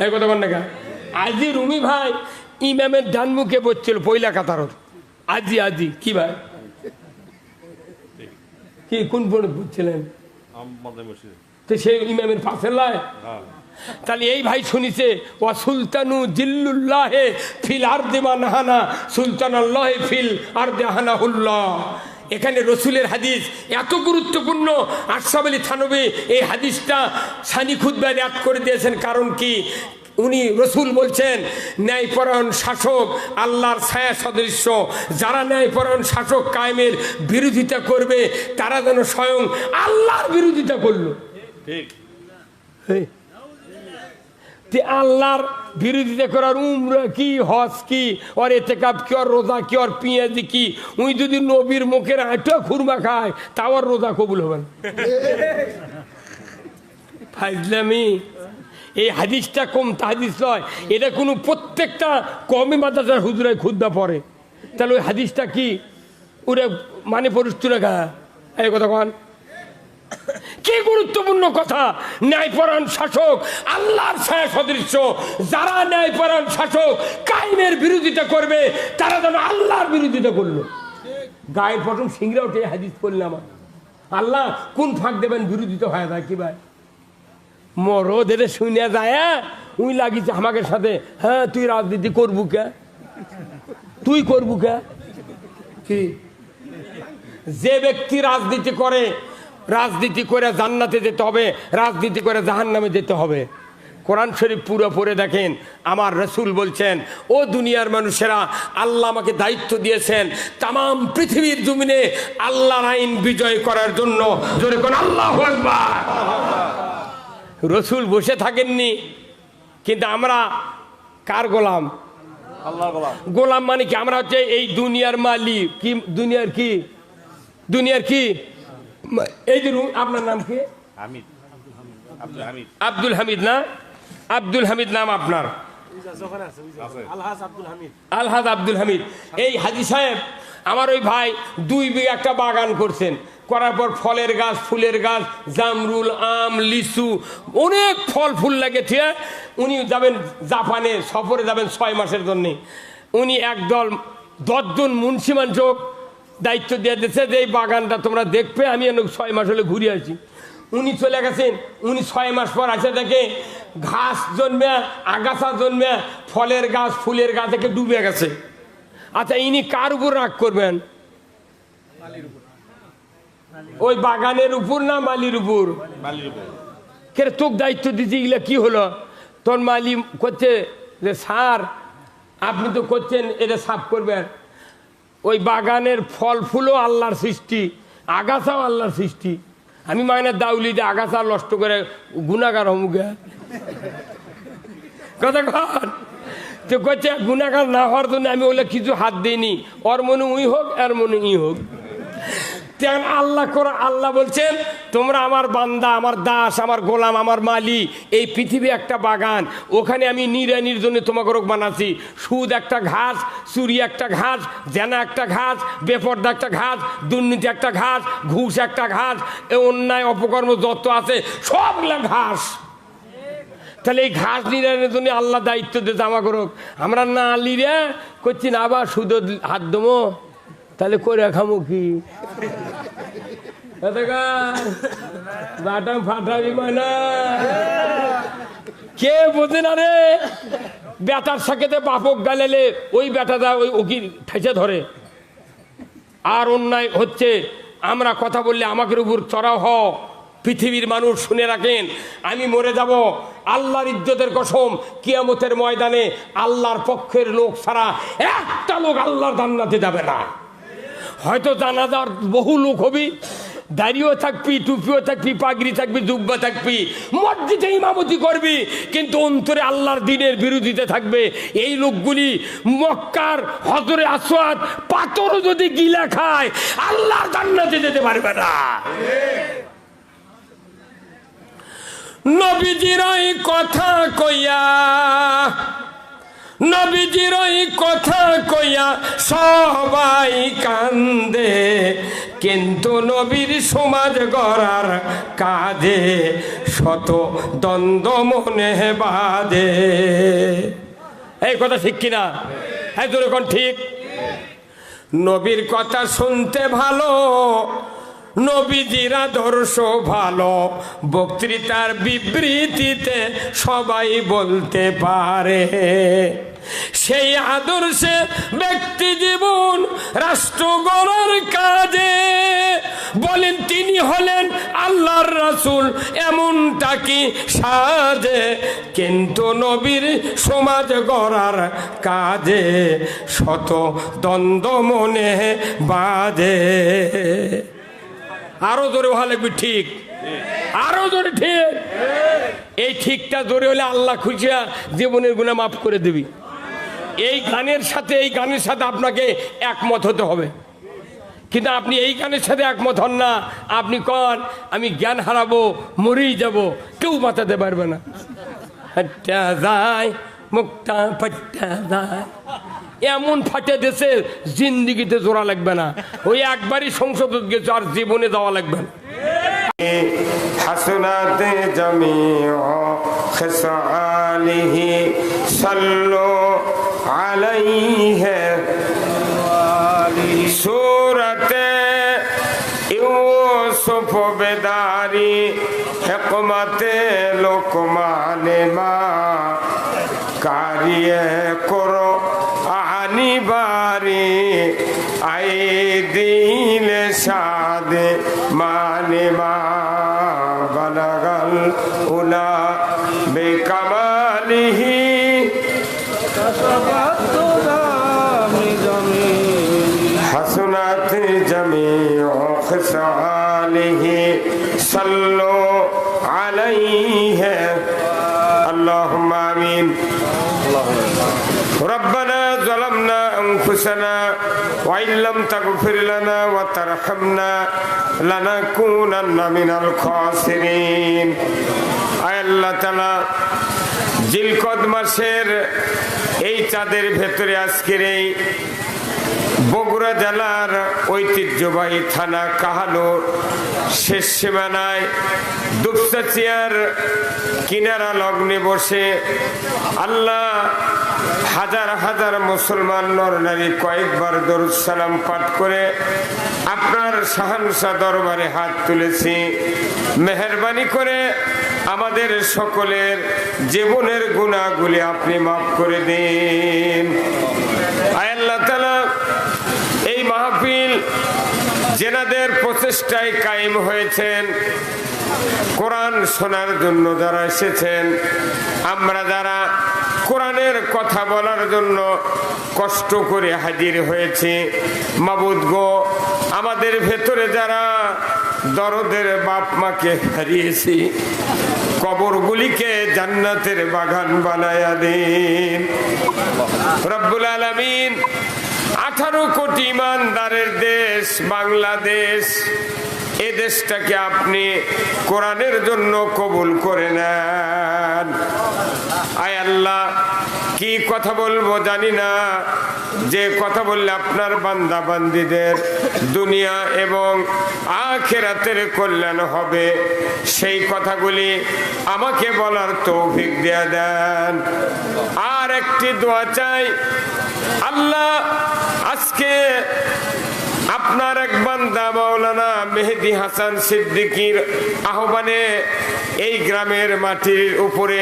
এই কথা বল না। আজি রুমি ভাই ইমামের ডান মুখে বসছিল পয়লা কাতারত। আজি কি ভাই কি কোন পড়ে বুঝছিলেন তো সেই ইমামের পাশে লাই। তাহলে এই ভাই শুনিছে ওয়া সুলতানু জিল্লুল্লাহে ফিল আরদি মানহানা সুলতানাল্লাহি ফিল আরদি হানাহুল্লাহ। এখানে রসুলের হাদিস এত গুরুত্বপূর্ণ। আশরাফ আলী থানভী এই হাদিসটা সানি খুতবায় রিয়াদ করে দিয়েছেন। কারণ কি উনি রসুল বলছেন ন্যায়পরায়ণ শাসক আল্লাহর ছায়া সদৃশ্য। যারা ন্যায়পরায়ণ শাসক কায়েমের বিরোধিতা করবে তারা যেন স্বয়ং আল্লাহর বিরোধিতা করলো। ঠিক আল্লাহর বিরোধিতা করার উমরা কি, হজ কি, ওর এতেকাব কি, ওর রোজা কি, ওর পিঁয়াজি কি। উনি যদি নবীর মুখের আঁটা খুরমা খায় তাও আর রোজা কবুল হবে না। ফাইজলামি। এই হাদিসটা কম হাদিস নয়, এটা কোনো প্রত্যেকটা কমই মাদ্রাসার হুজুরায় খুদ্া পড়ে। তাহলে ওই হাদিসটা কি ওরা মানে পরিস্থিতি না এই কথা কন কি গুরুত্বপূর্ণ কথা। ন্যায়পরায়ণ শাসক আল্লাহর ছায়া সদৃশ্য। যারা ন্যায়পরায়ণ শাসক কায়েমের বিরোধিতা করবে তারা যেন আল্লাহর বিরোধিতা করলো। গায়ের প্রথম সিংরা উঠে হাদিস করলাম আল্লাহ কোন ফাঁক দেবেন বিরোধিতা হয়ে যায় কি ভাই মরদ এটা শুনে যায়। উই লাগিছে আমাকে সাথে হ্যাঁ তুই রাজনীতি করবু কে, তুই করবু কে। কি যে ব্যক্তি রাজনীতি করে, রাজনীতি করে জান্নাতে যেতে হবে, রাজনীতি করে জাহান্নামে যেতে হবে। কোরআন শরীফ পুরো পড়ে দেখেন। আমার রসুল বলছেন ও দুনিয়ার মানুষেরা আল্লাহ আমাকে দায়িত্ব দিয়েছেন তামাম পৃথিবীর জমিনে আল্লাহর আইন বিজয় করার জন্য। জোরে কোন আল্লাহু আকবার। রসুল বসে থাকেননি, কিন্তু আমরা কার গোলাম? আল্লাহর গোলাম। গোলাম মানে কি আমরা হচ্ছে এই দুনিয়ার মালিক। কি দুনিয়ার কি? দুনিয়ার কি? এই যে আপনার নাম কি? আব্দুল হামিদ না? আব্দুল হামিদ নাম আপনার? আলহাজ আব্দুল হামিদ। এই হাজি সাহেব আমার ওই ভাই 2 বিঘা একটা বাগান করছেন। করার পর ফলের গাছ, ফুলের গাছ, জামরুল, আম, লিচু, অনেক ফল ফুল লাগে। ঠিক উনি যাবেন জাপানে সফরে যাবেন 6 মাসের জন্যে। উনি একদল 10 জন মুন্সিমান যোগ দায়িত্ব দিয়ে দিয়েছে যে এই বাগানটা তোমরা দেখবে, আমি 6 মাস হলে ঘুরে আসি। উনি চলে গেছেন। উনি 6 মাস পর আসে দেখে ঘাস জন্মে, আগাছা জন্মে, ফলের গাছ, ফুলের গাছ থেকে ডুবে গেছে। আচ্ছা ইনি কার উপর রাগ করবেন? ওই বাগানের উপর না মালির উপর? কে তোকে দায়িত্ব দিতে গেলে কি হলো? তোর মালি করছে যে স্যার আপনি তো করছেন এটা সাফ করবেন। ওই বাগানের ফল ফুলও আল্লাহর সৃষ্টি, আগাছাও আল্লাহর সৃষ্টি। আমি মানে দাউলি দিয়ে আগাছা নষ্ট করে গুনাহগার হমুকে কথা কন। তো করছে গুনাহগার না হওয়ার জন্য আমি ওগুলো কিছু হাত দিইনি। ওর মনে উই হোক, এর মনে ই হোক। তেমন আল্লাহ করে আল্লাহ বলছেন তোমরা আমার বান্দা, আমার দাস, আমার গোলাম, আমার মালি। এই পৃথিবী একটা বাগান, ওখানে আমি নিরানির জন্য তোমাকে রোগ বানাচ্ছি। সুদ একটা ঘাস, চুরি একটা ঘাস, জেনা একটা ঘাস, বেপর্দা একটা ঘাস, দুর্নীতি একটা ঘাস, ঘুষ একটা ঘাস, অন্যায় অপকর্ম যত আছে সবগুলা ঘাস। তাহলে এই ঘাস নিরানের জন্য আল্লাহ দায়িত্ব দিয়েছে আমাকে রোগ। আমরা না আলিরে করছি না আবার সুদ হাত দমো, তাহলে করে খামো কি? ফাটাবি মানে কে বোঝে না রে? বেটার সাথে বাপক গালেলে ওই বেটাটা ওই ওকি ঠেসে ধরে। আর অন্যায় হচ্ছে আমরা কথা বললে আমাকে উপর চড়াও হও। পৃথিবীর মানুষ শুনে রাখেন, আমি মরে যাব আল্লাহর ইজ্জতের কসম, কিয়ামতের ময়দানে আল্লাহর পক্ষের লোক ছাড়া একটা লোক আল্লাহর জান্নাতে যাবে না। হয়তো জানাজার বহু লোক হবি, দাড়িও থাকবি, টুপিও থাকবি, পাগড়ি থাকবি, জুব্বা থাকবি, মসজিদে ইমামতি করবি, কিন্তু অন্তরে আল্লাহর দ্বীনের বিরোধিতা থাকবে। এই লোকগুলি মক্কার হজরে আসওয়াদ পাথরও যদি গিলা খায় আল্লাহর জান্নাতে যেতে পারবে না। নবীজির ওই কথা কইয়া নবীজির ওই কথা কইয়া সবাই কান্দে, কিন্তু নবীর সমাজ গড়ার কাজে শত দ্বন্দ্ব মনে বাঁধে। এই কথা ঠিক কিনা? হ্যাঁ, যেরকম ঠিক। নবীর কথা শুনতে ভালো, নবীজির আদর্শ ভালো, বক্তৃতার বিবৃতিতে সবাই বলতে পারে। সেই আদর্শে ব্যক্তি জীবন রাষ্ট্র গড়ার কাজে বলেন তিনি হলেন আল্লাহর রাসূল, এমনটা কি সাজে? কিন্তু নবীর সমাজ গড়ার কাজে শত দ্বন্দ্ব মনে বাজে। আরো জোরে ভালো লাগবে, ঠিক, আরো জোরে ঠিক। এই ঠিকটা জোরে হলে আল্লাহ খুশিয়া জীবনের গুনাহ মাফ করে দিবি। এই গানের সাথে আপনাকে একমত হতে হবে, কিন্তু আপনি এই গানের সাথে একমত হন না, আপনি কন আমি জ্ঞান হারাবো, মরেই যাব, কেউ বাঁচাতে পারবে না। হাঁটা যায় মুক্তা ফাটা যায়, এমন ফাটে দেশে জিন্দিগিতে জোড়া লাগবে না। ওই একবারই সংসদ গেছে, আর জীবনে যাওয়া লাগবে না। হাসনাতে জামিউ খিসালিহি সাল্লু আলাইহি সূরাতে ইউসুফ বেদারি হিকমতে লোকমানে মা কারিয়ে করো আনি বারি আই দিল সাদে মানে মা বালাগাল উলা বেকামালিহি হাসনাত জামিউ খিসালিহি সাল্লু আলাইহি আল্লাহুম্মা আমিন। ربنا ظلمنا أنفسنا وإن لم تغفر لنا وترحمنا لنكونن من الخاسرين। আয় আল্লাহ তাআলা, জিলকদ মাসের এই চাঁদের ভেতরে আজকের এই বগুড়া জেলার ঐতিহ্যবাহী থানা কাহালুর শেষ সীমানায় দুপচাচিয়ার কিনারা লগ্নে বসে আল্লাহ হাজার হাজার মুসলমান নর নারী কয়েকবার দরুদ সালাম পাঠ করে আপনার শাহানশা দরবারে হাত তুলেছি। মেহেরবানি করে আমাদের সকলের জীবনের গুনাহগুলি আপনি মাফ করে দিন। আয় আল্লাহ তাআলা, এই মাহফিল যেনাদের প্রচেষ্টায় কায়েম হয়েছেন, কোরআন শোনার জন্য যারা এসেছেন, আমরা যারা কোরআনের কথা বলার জন্য কষ্ট করে হাজির হয়েছি, মাবুদ গো, আমাদের ভেতরে যারা দরদের বাপ মাকে হারিয়েছি, কবরগুলিকে জান্নাতের বাগান বানায়া দিন রব্বুল আলামিন। 18 কোটি ইমানদারের দেশ বাংলাদেশ, এ দেশটাকে আপনি কোরআনের জন্য কবুল করে নেন। আয় আল্লাহ, কি কথা বলবো জানি না, যে কথা বললে আপনার বান্দা বান্দীদের দুনিয়া এবং আখিরাতের কল্যাণ হবে, সেই কথাগুলি আমাকে বলার তৌফিক দিয়ে দেন। আর একটি দোয়া চাই, আল্লাহ আজকে আপনার এক বান্দা মাওলানা মেহেদী হাসান সিদ্দিকীর আহ্বানে এই গ্রামের মাটির উপরে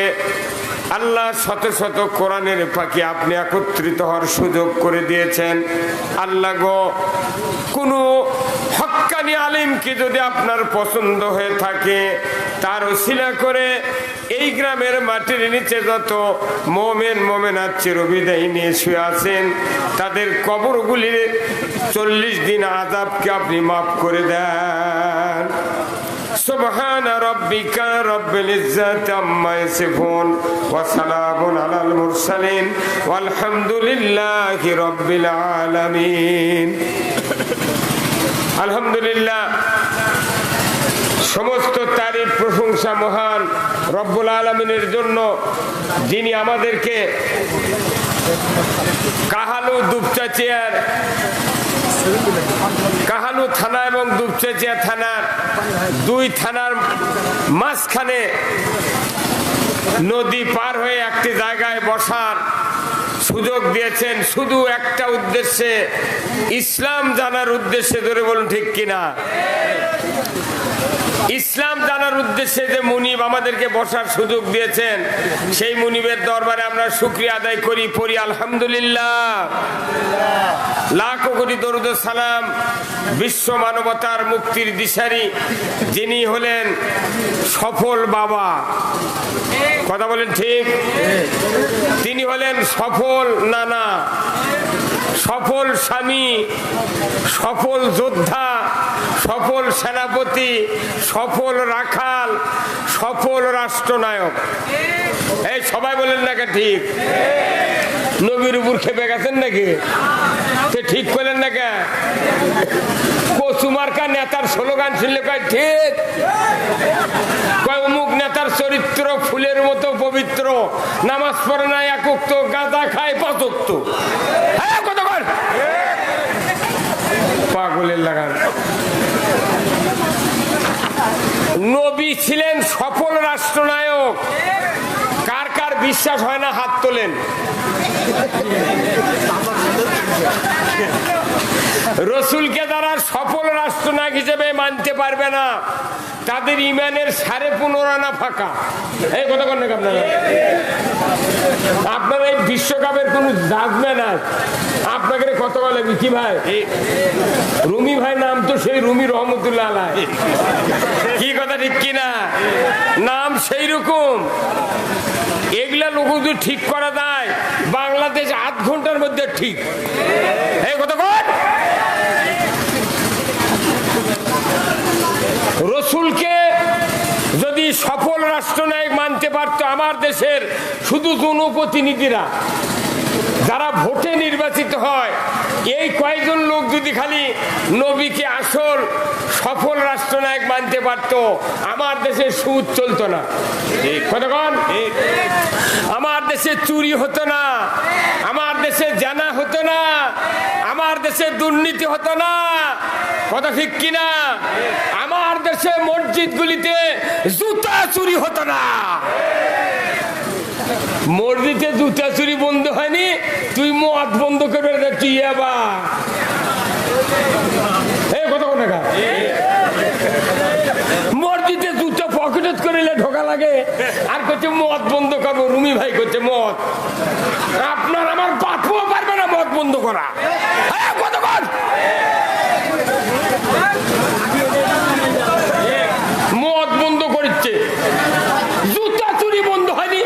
আল্লাহ শত শত কোরআনের পাখি আপনি একত্রিত হওয়ার সুযোগ করে দিয়েছেন। আল্লাহ গো, কোনো হক্কানি আলিমকে যদি আপনার পছন্দ হয়ে থাকে, তার ওসিলা করে এই গ্রামের মাটির নিচে যত মোমেন মোমেনাত চিরবিদায় নিয়ে শুয়ে আছেন, তাদের কবরগুলির 40 দিন আযাবকে আপনি মাফ করে দেন। সুবহান রাব্বিকা রাব্বিল ইজ্জাতি আম্মা ইয়াসিফুন ওয়া সালামুন আলাল মুরসালিন ওয়ালহামদুলিল্লাহি রাব্বিল আলামিন। আলহামদুলিল্লাহ, সমস্ত তারিফ প্রশংসা মহান রব্বুল আলামিনের জন্য, যিনি আমাদেরকে কাহালু দুপচাচিয়ার কাহালু থানা এবং দুপচাচিয়া থানার দুই থানার মাঝখানে নদী পার হয়ে একটি জায়গায় বসার সুযোগ দিয়েছেন শুধু একটা উদ্দেশ্যে, ইসলাম জানার উদ্দেশ্যে। ধরে বলুন ঠিক কিনা? ইসলাম জানার উদ্দেশ্যে যে মুনিব আমাদেরকে বসার সুযোগ দিয়েছেন, সেই মুনিবের দরবারে আমরা শুকরিয়া আদায় করি, পড়ি আলহামদুলিল্লাহ। লাখো কোটি দরুদ সালাম বিশ্ব মানবতার মুক্তির দিশারি, যিনি হলেন সফল বাবা। কথা বলেন ঠিক? তিনি হলেন সফল নানা, সফল স্বামী, সফল যোদ্ধা, সফল সেনাপতি, সফল রাখাল, সফল রাষ্ট্রনায়ক। এই সবাই বলেন নাকি ঠিক? নবীর উপর খেপে গেছেন নাকি? ঠিক করলেন নাকি? কচুমার্কা নেতার স্লোগান শুনলে কয় ঠিক, কয় অমুক নেতার চরিত্র ফুলের মতো পবিত্র, নামাজ পড়ে না এক উক্ত, গাঁজা খায় 5 উক্ত। হ্যাঁ কত কর পাগলের লাগান। নবী ছিলেন সফল রাষ্ট্রনায়ক। কার কার বিশ্বাস হয় না হাত তোলেন। রসুলকে যারা সফল রাষ্ট্রনায়ক হিসেবে মানতে পারবে না, তাদের ইমানের 15.5 আনা ফাঁকা। এই কথা কন নাকি আপনারা? আপনার এই বিশ্বকাপের কোন জাজমেন্ট আছে? আপনাকে কত বলে কি ভাই? রুমি ভাই নাম তো সেই রুমি রহমতুল্লাহ আলাইহ। কি কথা ঠিক কিনা? নাম সেই রকম। এগুলা লোক যদি ঠিক করা যায়, বাংলাদেশ 8 ঘন্টার মধ্যে ঠিক। এই কথা কন। রসুলকে যদি সফল রাষ্ট্রনায়ক মানতে পারতো আমার দেশের শুধু জনপ্রতিনিধিরা, যারা ভোটে নির্বাচিত হয়, এই কয়েকজন লোক যদি খালি নবীকে আসল সফল রাষ্ট্রনায়ক মানতে পারত, আমার দেশে সুদ চলতো না। কতক্ষণ? আমার দেশে চুরি হতো না, আমার দেশে জানা হতো না, আমার দেশে দুর্নীতি হতো না। কথা ঠিক কিনা? আমার দেশে মসজিদগুলিতে জুতা চুরি হতো না। মসজিদে জুতা চুরি বন্ধ হয়নি, তুই মদ বন্ধ করবে তুই আবার। মসজিদে জুতা পকেটে করে ঢোকা লাগে, আর করছে মদ বন্ধ করবো। রুমি ভাই করছে মদ। আপনার আমার বাপও পারবে না মদ বন্ধ করা। কতক্ষণ মদ বন্ধ করছে, জুতা চুরি বন্ধ হয়নি।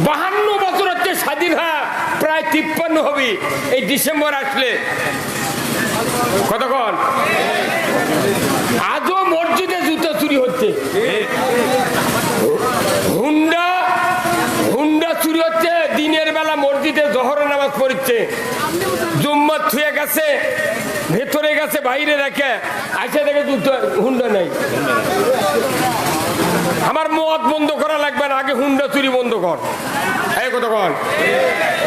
52 বছর হচ্ছে স্বাধীন হওয়া, প্রায় 53 হবে এই ডিসেম্বর আসলে। কতক্ষণ? আজও মসজিদে জুতা চুরি হচ্ছে, হুন্ডা চুরি হচ্ছে। দিনের বেলা মসজিদে জোহরের নামাজ পড়ছে, জুম্মাত ছুঁয়ে গেছে, ভেতরে গেছে, বাইরে রেখে আসে দেখে জুতা হুন্ডা নাই। আমার মদ বন্ধ করা লাগবে না, আগে হুন্ডা চুরি বন্ধ কর। কতক্ষণ?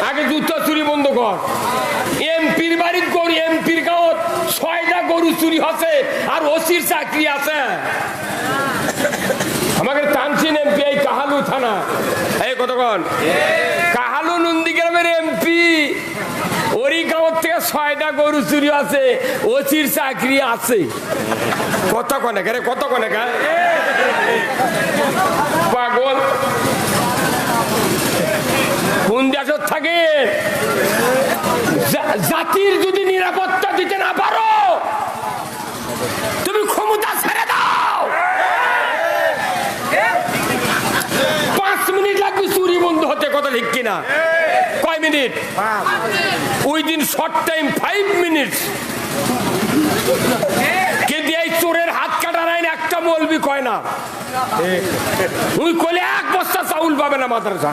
আগে জুতা চুরি বন্ধ কর। এমপির বাড়ির গরু, এমপির গাঁত 6টা গরু চুরি হচ্ছে, আর ওসির চাকরি আছে। আমাকে তানসিন এমপি এই কাহালু থানা। কতক্ষণ? কাহালু নন্দীগ্রামের এমপি, ওরই গাঁত থেকে 6টা গরু চুরি আছে, ওসির চাকরি আছে। কতক্ষণ রে? কতক্ষণ? পাগল কোন দেশ থাকে? জাতির যদি নিরাপত্তা দিতে না পারো, তুমি ক্ষমতা ছেড়ে দাও। 5 মিনিট লাগবে চুরি বন্ধ হতে। কথা ঠিক কিনা? কয় minute? Within short time 5 minute. কিন্তু এই চোরের হাত কাটার আইন একটা মৌলবি কয় না। তুই কইলে 1 বস্তা চাউল পাবে না মাদ্রাসা।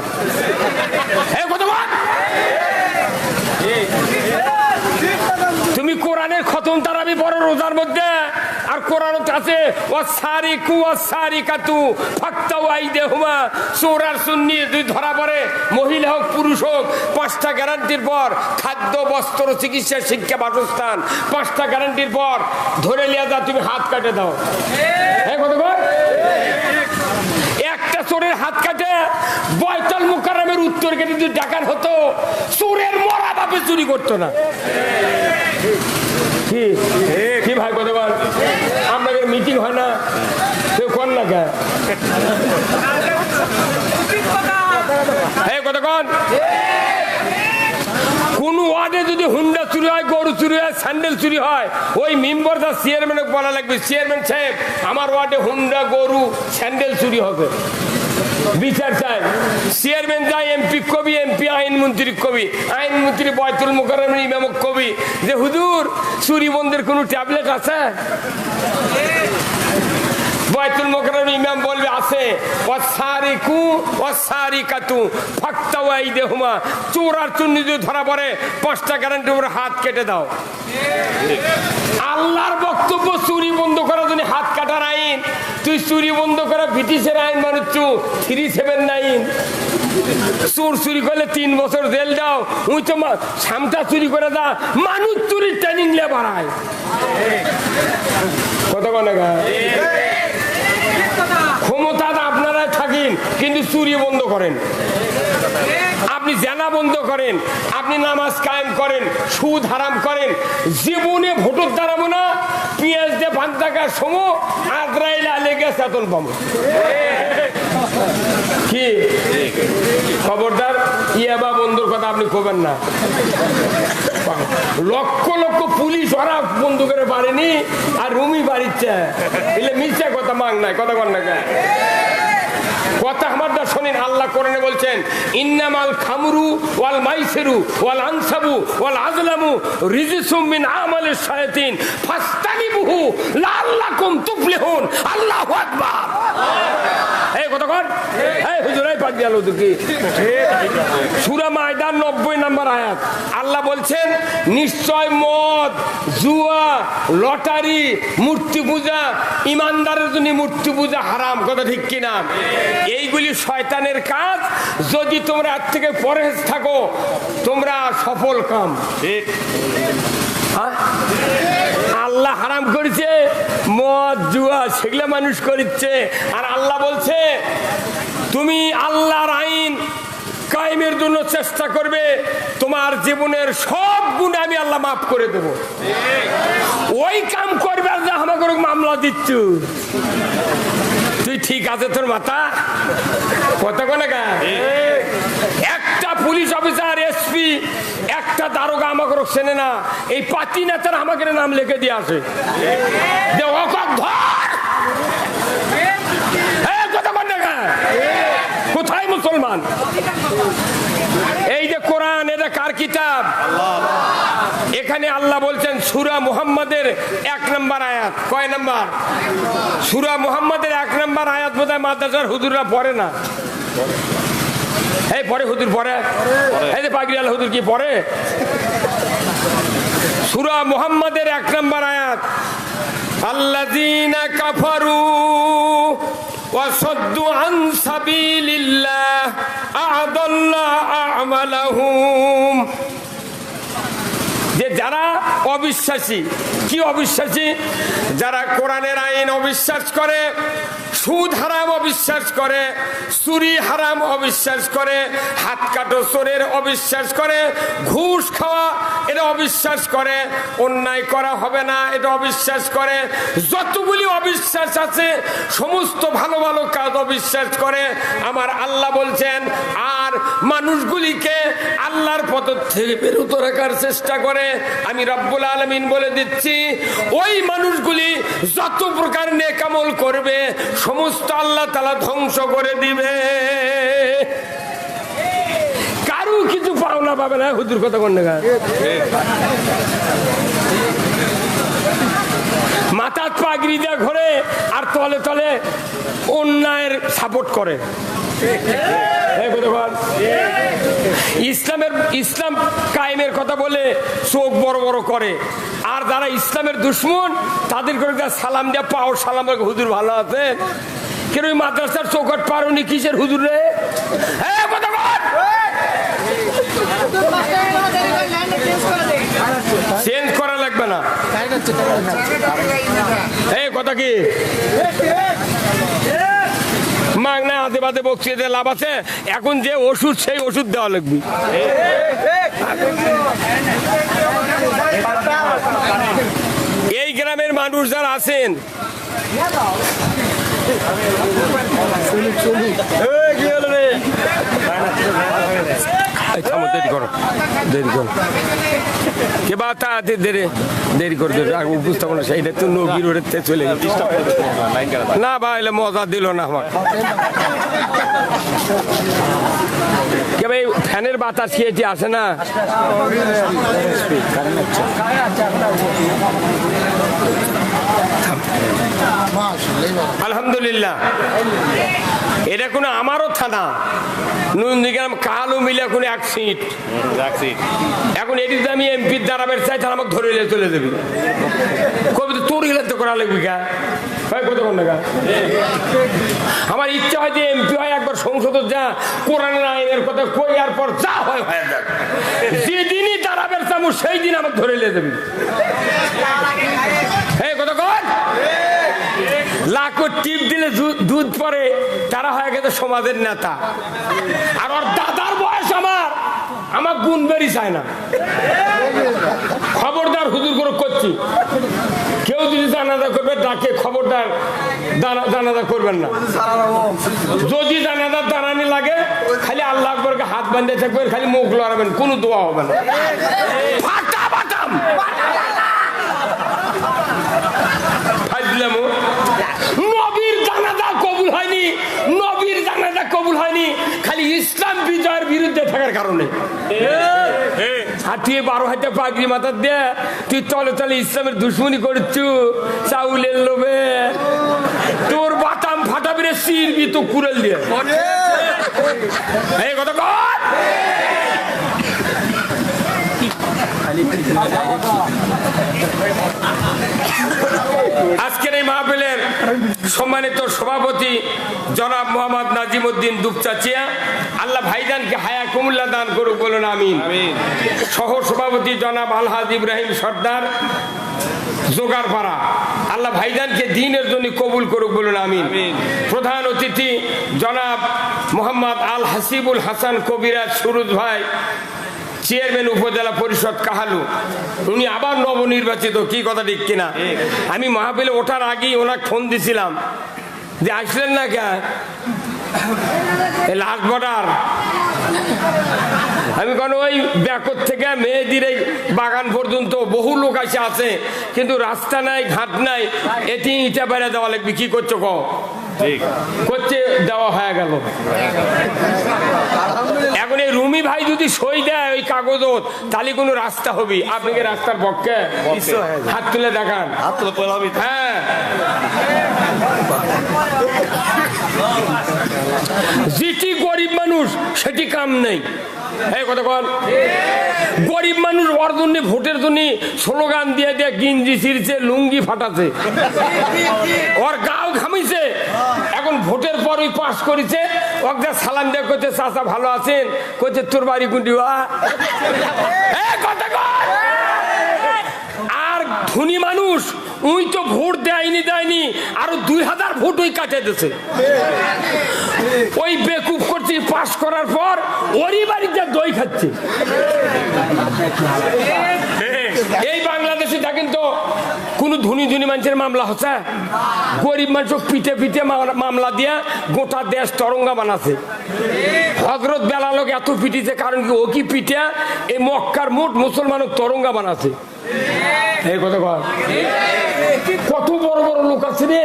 তুমি কোরআনের খতম তারাবি পড়ো রোজার মধ্যে, আর কোরআনে আছে ওয়াসারিকু ওয়াসারিকাতু ফাক্তাউ আইদিহুমা, চোর আর সুন্নি যদি ধরা পড়ে, মহিলা হোক পুরুষ হোক, 5টা গ্যারান্টির পর খাদ্য, বস্ত্র, চিকিৎসা, শিক্ষা, বাসস্থান, 5টা গ্যারান্টির পর ধরে লিয়া যা, তুমি হাত কাটে দাও। একটা চোরের হাত কাটে বয়তুল মুকাররমের উত্তর গেটে যদি ডাকাত হতো, চোরের মরা বাপে চুরি করতো না। কি কি ভাই কথা বল, আপনাদের মিটিং হয় না, কেউ কর না কে কথা কন। কোন ওয়ার্ডে যদি হুন্ডা চুরি হয়, গরু চুরি হয়, স্যান্ডেল চুরি হয়, ওই মেম্বার তার চেয়ারম্যানে বলা লাগবে, চেয়ারম্যান সাহেব আমার ওয়ার্ডে হুন্ডা, গরু, স্যান্ডেল চুরি হবে, বিচার চাই। চেয়ারম্যান যায় এমপি কবি, এমপি আইনমন্ত্রী কবি, আইনমন্ত্রী বয়তুল মুকাররমের ইমামক কবি যে হুজুর চুরি বন্ধের কোন ট্যাবলেট আছে? বয়তুল মুকাররমের ইমাম বলবে আছে। ওয়াসারিকু ওয়াসারিকাতু ফাক্তাউ আইদিহুমা, চোর আর চুন্নি যদি ধরা পড়ে 5টা গ্যারান্টির উপরে হাত কেটে দাও। আল্লাহর বক্তব্য চুরি বন্ধ করার জন্য হাত কাটার আইন, তুই চুরি বন্ধ করা ব্রিটিশের আইন মানুষ 379। চোর চুরি করলে 3 বছর জেল দাও, ওই তো সামটা চুরি করে দা, মানুষ চুরির ট্রেনিং নিয়ে বাড়ায়। কত কনে ক্ষমতা আপনারা থাকেন, কিন্তু চুরি বন্ধ করেন, আপনি জেনা বন্ধ করেন, আপনি নামাজ কায়েম করেন, সুদ হারাম করেন, জীবনে ভোটর দাঁড়াবো না, পেঁয়াজ দিয়ে 5 টাকার সময় আজরাইল আলেগে চেতন পাবো। কি খবরদার ইয়াবা বন্ধুর কথা আপনি কবেন না। লক্ষ লক্ষ পুলিশ ওরা বন্ধু করে পারেনি, আর রুমি বাড়িচ্ছে, এলে মিথ্যা কথা মাং নাই, কথা কর না কথা আমার দা শোনেন। আল্লাহ কোরআনে বলছেন ইন্নামাল খামরু ওয়াল মাইসিরু ওয়াল আনসাবু ওয়াল আজলামু রিজসুম মিন আমালিশ শায়াতিন ফাস্তানিবুহু লাআল্লাকুম তুফলিহুন। আল্লাহু আকবার। এই কথা কর, এই হুজুর এই পাক দিয়ালো কি সূরা মায়দার 90 নম্বর আয়াত আল্লাহ বলছেন নিশ্চয় মদ, জুয়া, লটারি, মূর্তি পূজা, ইমানদারের জন্য মূর্তি পূজা হারাম। কথা ঠিক কিনা? এইগুলি শয়তানের কাজ। যদি তোমরা এর থেকে পরহেজ থাকো, তোমরা সফল কাম। আল্লাহ হারাম করেছে মদ, জুয়া, সেগুলো মানুষ করছে, আর আল্লাহ বলছে তুমি আল্লাহর আইন কায়েমের জন্য চেষ্টা করবে, তোমার জীবনের সব গুণ আমি আল্লাহ মাফ করে দেব। ওই কাম করবে আর যা আমাকে মামলা দিচ্ছ, তুই ঠিক আছে তোর মাথা কথা কোন? একটা পুলিশ অফিসার, এসপি, একটা দারোগা আমাকে চেনে না, এই পাতি নেতার আমাকে নাম লিখে দিয়ে আসে, কোথায় মুসলমান? এই যে কোরআন, এটা কার কিতাব? এখানে আল্লাহ বলছেন সূরা মুহাম্মাদের 1 নম্বর আয়াত। কয় নম্বর? সূরা মুহাম্মাদের 1 নম্বর আয়াত বোধহয় মাদ্রাসার হুজুররা পড়ে না। এই পড়ে হুজুর, পড়ে। এই যে পাগড়ি আলা হুজুর কি পড়ে? সূরা মুহাম্মাদের 1 নম্বর আয়াত আল্লাযীনা কাফারু ওয়াসাদ্দু আন সাবিলিল্লাহ আ'দাল্লা আ'মালাহুম। যে যারা অবিশ্বাসী, কি অবিশ্বাসী? যারা কোরআনের আইন অবিশ্বাস করে, সুদ হারাম অবিশ্বাস করে, চুরি হারাম অবিশ্বাস করে, হাত কাটো চোরের অবিশ্বাস করে, ঘুষ খাওয়া এটা অবিশ্বাস করে, অন্যায় করা হবে না এটা অবিশ্বাস করে, যতগুলি অবিশ্বাস আছে সমস্ত ভালো ভালো কাজ অবিশ্বাস করে। আমার আল্লাহ বলছেন আর মানুষগুলিকে আল্লাহর পথ থেকে বিরত রাখার চেষ্টা করে, আমি রব্বুল আলামিন বলে দিচ্ছি ওই মানুষগুলি যত প্রকার নেক আমল করবে সমস্ত আল্লাহ তাআলা ধ্বংস করে দিবে। কারো কিছু পাওনা পাবে না। হুজুর কথা কোন না? মাথার পাগড়ি দিয়ে ঘোরে আর তলে তলে অন্যায়ের সাপোর্ট করে। ইসলাম কায়েমের কথা বলে চোখ বড় বড় করে, আর যারা ইসলামের দুশ্মন তাদের করে সালাম দিয়ে পাও সালাম, হুজুর ভালো আছেন? কেন ওই মাদ্রাসার চৌকাট পারোনি কিসের হুজুর রে? চেঞ্জ করা লাগবে না। এই কথা কি মাগনা আদে বাদে বক্তৃতা লাভ আছে? এখন যে ওষুধ সেই ওষুধ দেওয়া লাগবে। এই গ্রামের মানুষ যারা আছেন দেরি করো কে বা দেরি করে উপস্থাপনা সেইটা তো নবীর ওড়ে চলে না ভাই, মজা দিল না আমার। কে ভাই ফ্যানের বাতাস খেয়েছি আসে না? আলহামদুলিল্লাহ, এটা কোনো আমারও থানা নন্দীগ্রাম কালো মিলে এখন এক সিট। এখন এটি আমি এমপির দাঁড়াবের চাই, তারা আমাকে ধরে চলে যাবি। কবি তো তোর হিলাতে করা লাগবি কা কতক্ষণ টাকা? আমার ইচ্ছা হয় যে এমপি হয় একবার সংসদ যা কোরআনের আইনের কথা কই আর পর যা হয় হয়ে যাক, যেদিনই দাঁড়াবের চামু সেই দিন আমাকে ধরে যাবি। হ্যাঁ কতক্ষণ লাখো টিপ দিলে দুধ পরে তারা হয়ে গেছে সমাজের নেতা। আর ওর দাদার বয়স আমার গুণ বেরি চায় না। খবরদার হুজুর করে করছি, কেউ যদি জানাজা করবে ডাকে খবরদার জানাজা করবেন না। যদি জানাজার দাঁড়ানি লাগে খালি আল্লাহ আকবরকে হাত বাঁধে থাকবেন, খালি মুখ লড়াবেন, কোনো দোয়া হবে না। ফাটা বাটাম নবীর জানাজা কবুল হয়নি, নবীর জানাজা কবুল হয়নি খালি ইসলাম বিজয়ের বিরুদ্ধে থাকার কারণে। আর তুই 12 হাতে পাগড়ি মাথার দিয়ে তুই তলে তলে ইসলামের দুশ্মনী করছু চাউলের লোভে, তোর বাটাম ফাটাবি রে, সিরবি তো কুড়েল দিয়ে। এই কথা কর। আজকের এই মাহফিলের সম্মানিত সভাপতি জনাব মোহাম্মদ নাজিমউদ্দিন দুপচাচিয়া, আল্লাহ ভাইজানকে হায়া কুমুল্লা দান করুক, বলুন আমিন। সহ সভাপতি জনাব আলহাজ ইব্রাহিম সর্দার জোগাড়পাড়া, আল্লাহ ভাইজানকে দ্বীনের জন্য কবুল করুক, বলুন আমিন। প্রধান অতিথি জনাব মোহাম্মদ আল হাসিবুল হাসান কবিরাজ সুরুজ ভাই, চেয়ারম্যান উপজেলা পরিষদ কাহালু, উনি আবার নবনির্বাচিত। কি কথা ঠিক কিনা? আমি মাহফিলে ওঠার আগেই ওনাকে ফোন দিছিলাম যে আসলেন না কে লাস্ট বর্ডার। আমি কোন ওই ব্যাকর থেকে মেয়েদের এই বাগান পর্যন্ত বহু লোক এসে আছে, কিন্তু রাস্তা নাই, ঘাট নাই, এটি ইটা বেড়ে দেওয়া লাগবে। কি করছো ক করছে দেওয়া হয়ে গেল। এখন এই রুমি ভাই যদি সই দেয় ওই কাগজত, তাহলে কোনো রাস্তা হবে। আপনি কি রাস্তার পক্ষে? হাত তুলে দেখান। হ্যাঁ, যেটি গরিব মানুষ সেটি কাম নেই। এই কথা কন, গরিব মানুষ ওর জন্য ভোটের জন্য স্লোগান দিয়ে দিয়ে গিঞ্জি ছিঁড়ছে, লুঙ্গি ফাটাছে, ওর গাও ঘামিছে। এখন ভোটের পর ওই পাস করেছে, ওকে সালাম দিয়ে করছে চাচা ভালো আছেন, করছে তোর বাড়ি কুন্ডি। আর ধনী মানুষ উই তো ভোট দেয়নি আরো 2000 ভোট ওই কাটে দিচ্ছে। ওই বেকুব করছে, পাস করার পর ওরই বাড়িতে দই খাচ্ছে। এই বাংলাদেশে দেখেন তো কোন ধনী মানুষের মামলা হচ্ছে, গরিব মানুষ পিঠে পিঠে মামলা দিয়া গোটা দেশ তরঙ্গা বানাচ্ছে। হযরত বেলাল এত পিটিছে, কারণ কি ও কি পিঠে এই মক্কার মোট মুসলমান তরঙ্গা বানাচ্ছে। এই কথা কত বড় বড় লোক আছে রে,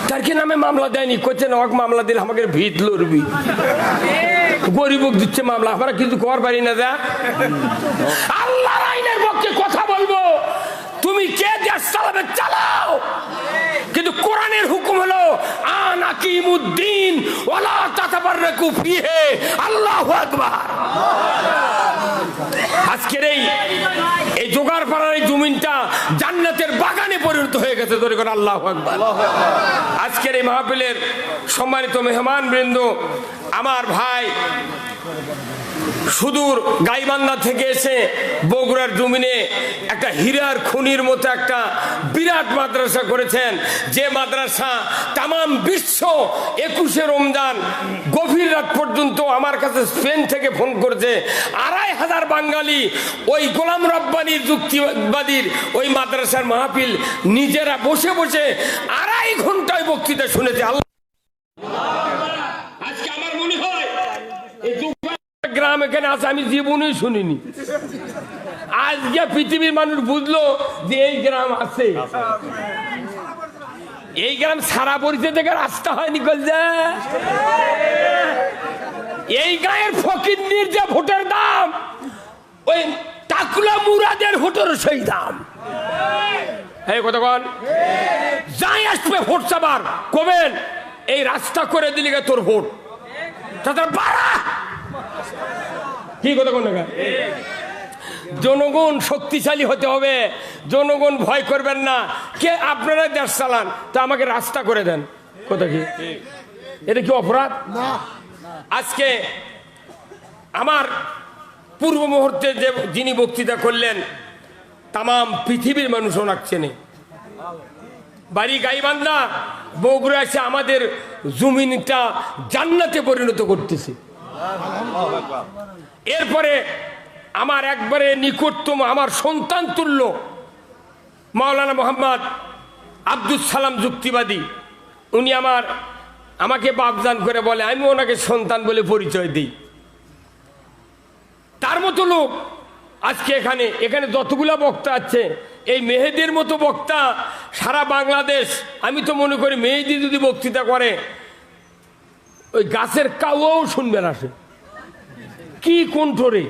তার কি নামে মামলা দেয়নি? করছে না মামলা দিলে আমাকে ভিত লড়বি, গরিব দিচ্ছে মামলা, আমরা কিছু কর পারি না। যা আল্লাহর আইনের পক্ষে কথা বলবো, তুমি কে দেশ চালাবে চালাও, কিন্তু কোরআনের হুকুম হলো আনাকিমুদ্দিন ওয়ালা তাতাবাররাকু ফিহি। আল্লাহু আকবার। আজকের এই জোগাড়পাড়ার এই জমিনটা জান্নাতের বাগানে পরিণত হয়ে গেছে। ধরে করে আল্লাহু আকবার। আজকের এই মাহফিলের সম্মানিত মেহমান বৃন্দ, আমার ভাই সুদূর গাইবান্ধা থেকে এসে বগুড়ার জমিনে একটা হীরার খনির মতো একটা বিরাট মাদ্রাসা করেছেন, যে মাদ্রাসা তামাম বিশ্ব 21শে রমজান গভীর রাত পর্যন্ত আমার কাছে স্পেন থেকে ফোন করেছে। 2500 বাঙালি ওই গোলাম রব্বানির যুক্তিবাদীর ওই মাদ্রাসার মাহফিল নিজেরা বসে বসে 2.5 ঘন্টায় বক্তৃতা শুনেছে। আল্লাহ, আজকে আমার মনে হয় এই গ্রাম এখানে আছে, আমি জীবনেই শুনিনি। আজকে পৃথিবীর মানুষ বুঝলো যে এই গ্রাম আছে। এই গ্রাম সারা পরিচয় থেকে রাস্তা হয়নি কলজা। এই গায়ের ফকিরনির যে ভোটের দাম, ওই টাকুলা মুরাদের ভোটের সেই দাম। এই কতক্ষণ যাই আসবে ভোট চাবার কবেন এই রাস্তা করে দিলি তোর ভোট, তাদের বাড়া কি কথা কোন না। জনগণ শক্তিশালী হতে হবে, জনগণ ভয় করবেন না। কে আপনারা দেশ চালান, তা আমাকে রাস্তা করে দেন। কথা কি এটা কি অপরাধ? আজকে আমার পূর্ব মুহূর্তে যে যিনি বক্তৃতা করলেন, তামাম পৃথিবীর মানুষ ওনাকে চেনে। বাড়ি গাইবান্ধা, বগুড়া এসে আমাদের জমিনটা জান্নাতে পরিণত করতেছে। এরপরে আমার একবারে নিকটতম আমার সন্তান তুল্য মাওলানা মোহাম্মদ আব্দুল সালাম যুক্তিবাদী, উনি আমাকে বাপজান করে বলে, আমি ওনাকে সন্তান বলে পরিচয় দিই। তার মতো লোক আজকে এখানে যতগুলা বক্তা আছে, এই মেহেদির মতো বক্তা সারা বাংলাদেশ। আমি তো মনে করি মেহেদি যদি বক্তৃতা করে ওই গাছের কাউও শুনবে না। সে কি কণ্ঠরে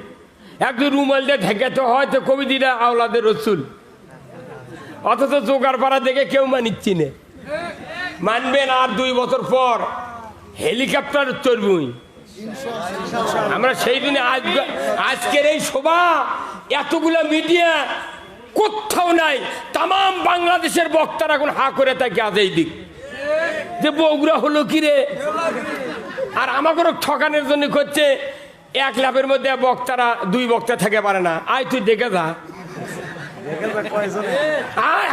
একজন রুমাল দিয়ে ঢেকাতে হয় তো কবিদিরা আওলাদের রসুল, অথচ জোগাড় পাড়া দেখে কেউ মানিচ্ছি না। মানবেন আর 2 বছর পর হেলিকপ্টার চড়বই আমরা। সেই দিনে আজকের এই সভা, এতগুলা মিডিয়া কোথাও নাই। তামাম বাংলাদেশের বক্তারা এখন হা করে থাকে আজ এই দিক যে বগুড়া হলো কি রে। আর আমাকে ঠকানোর জন্য করছে 1 লাফের মধ্যে বক্তারা 2 বক্তা থেকে পারে না। আয় তুই দেখে যা,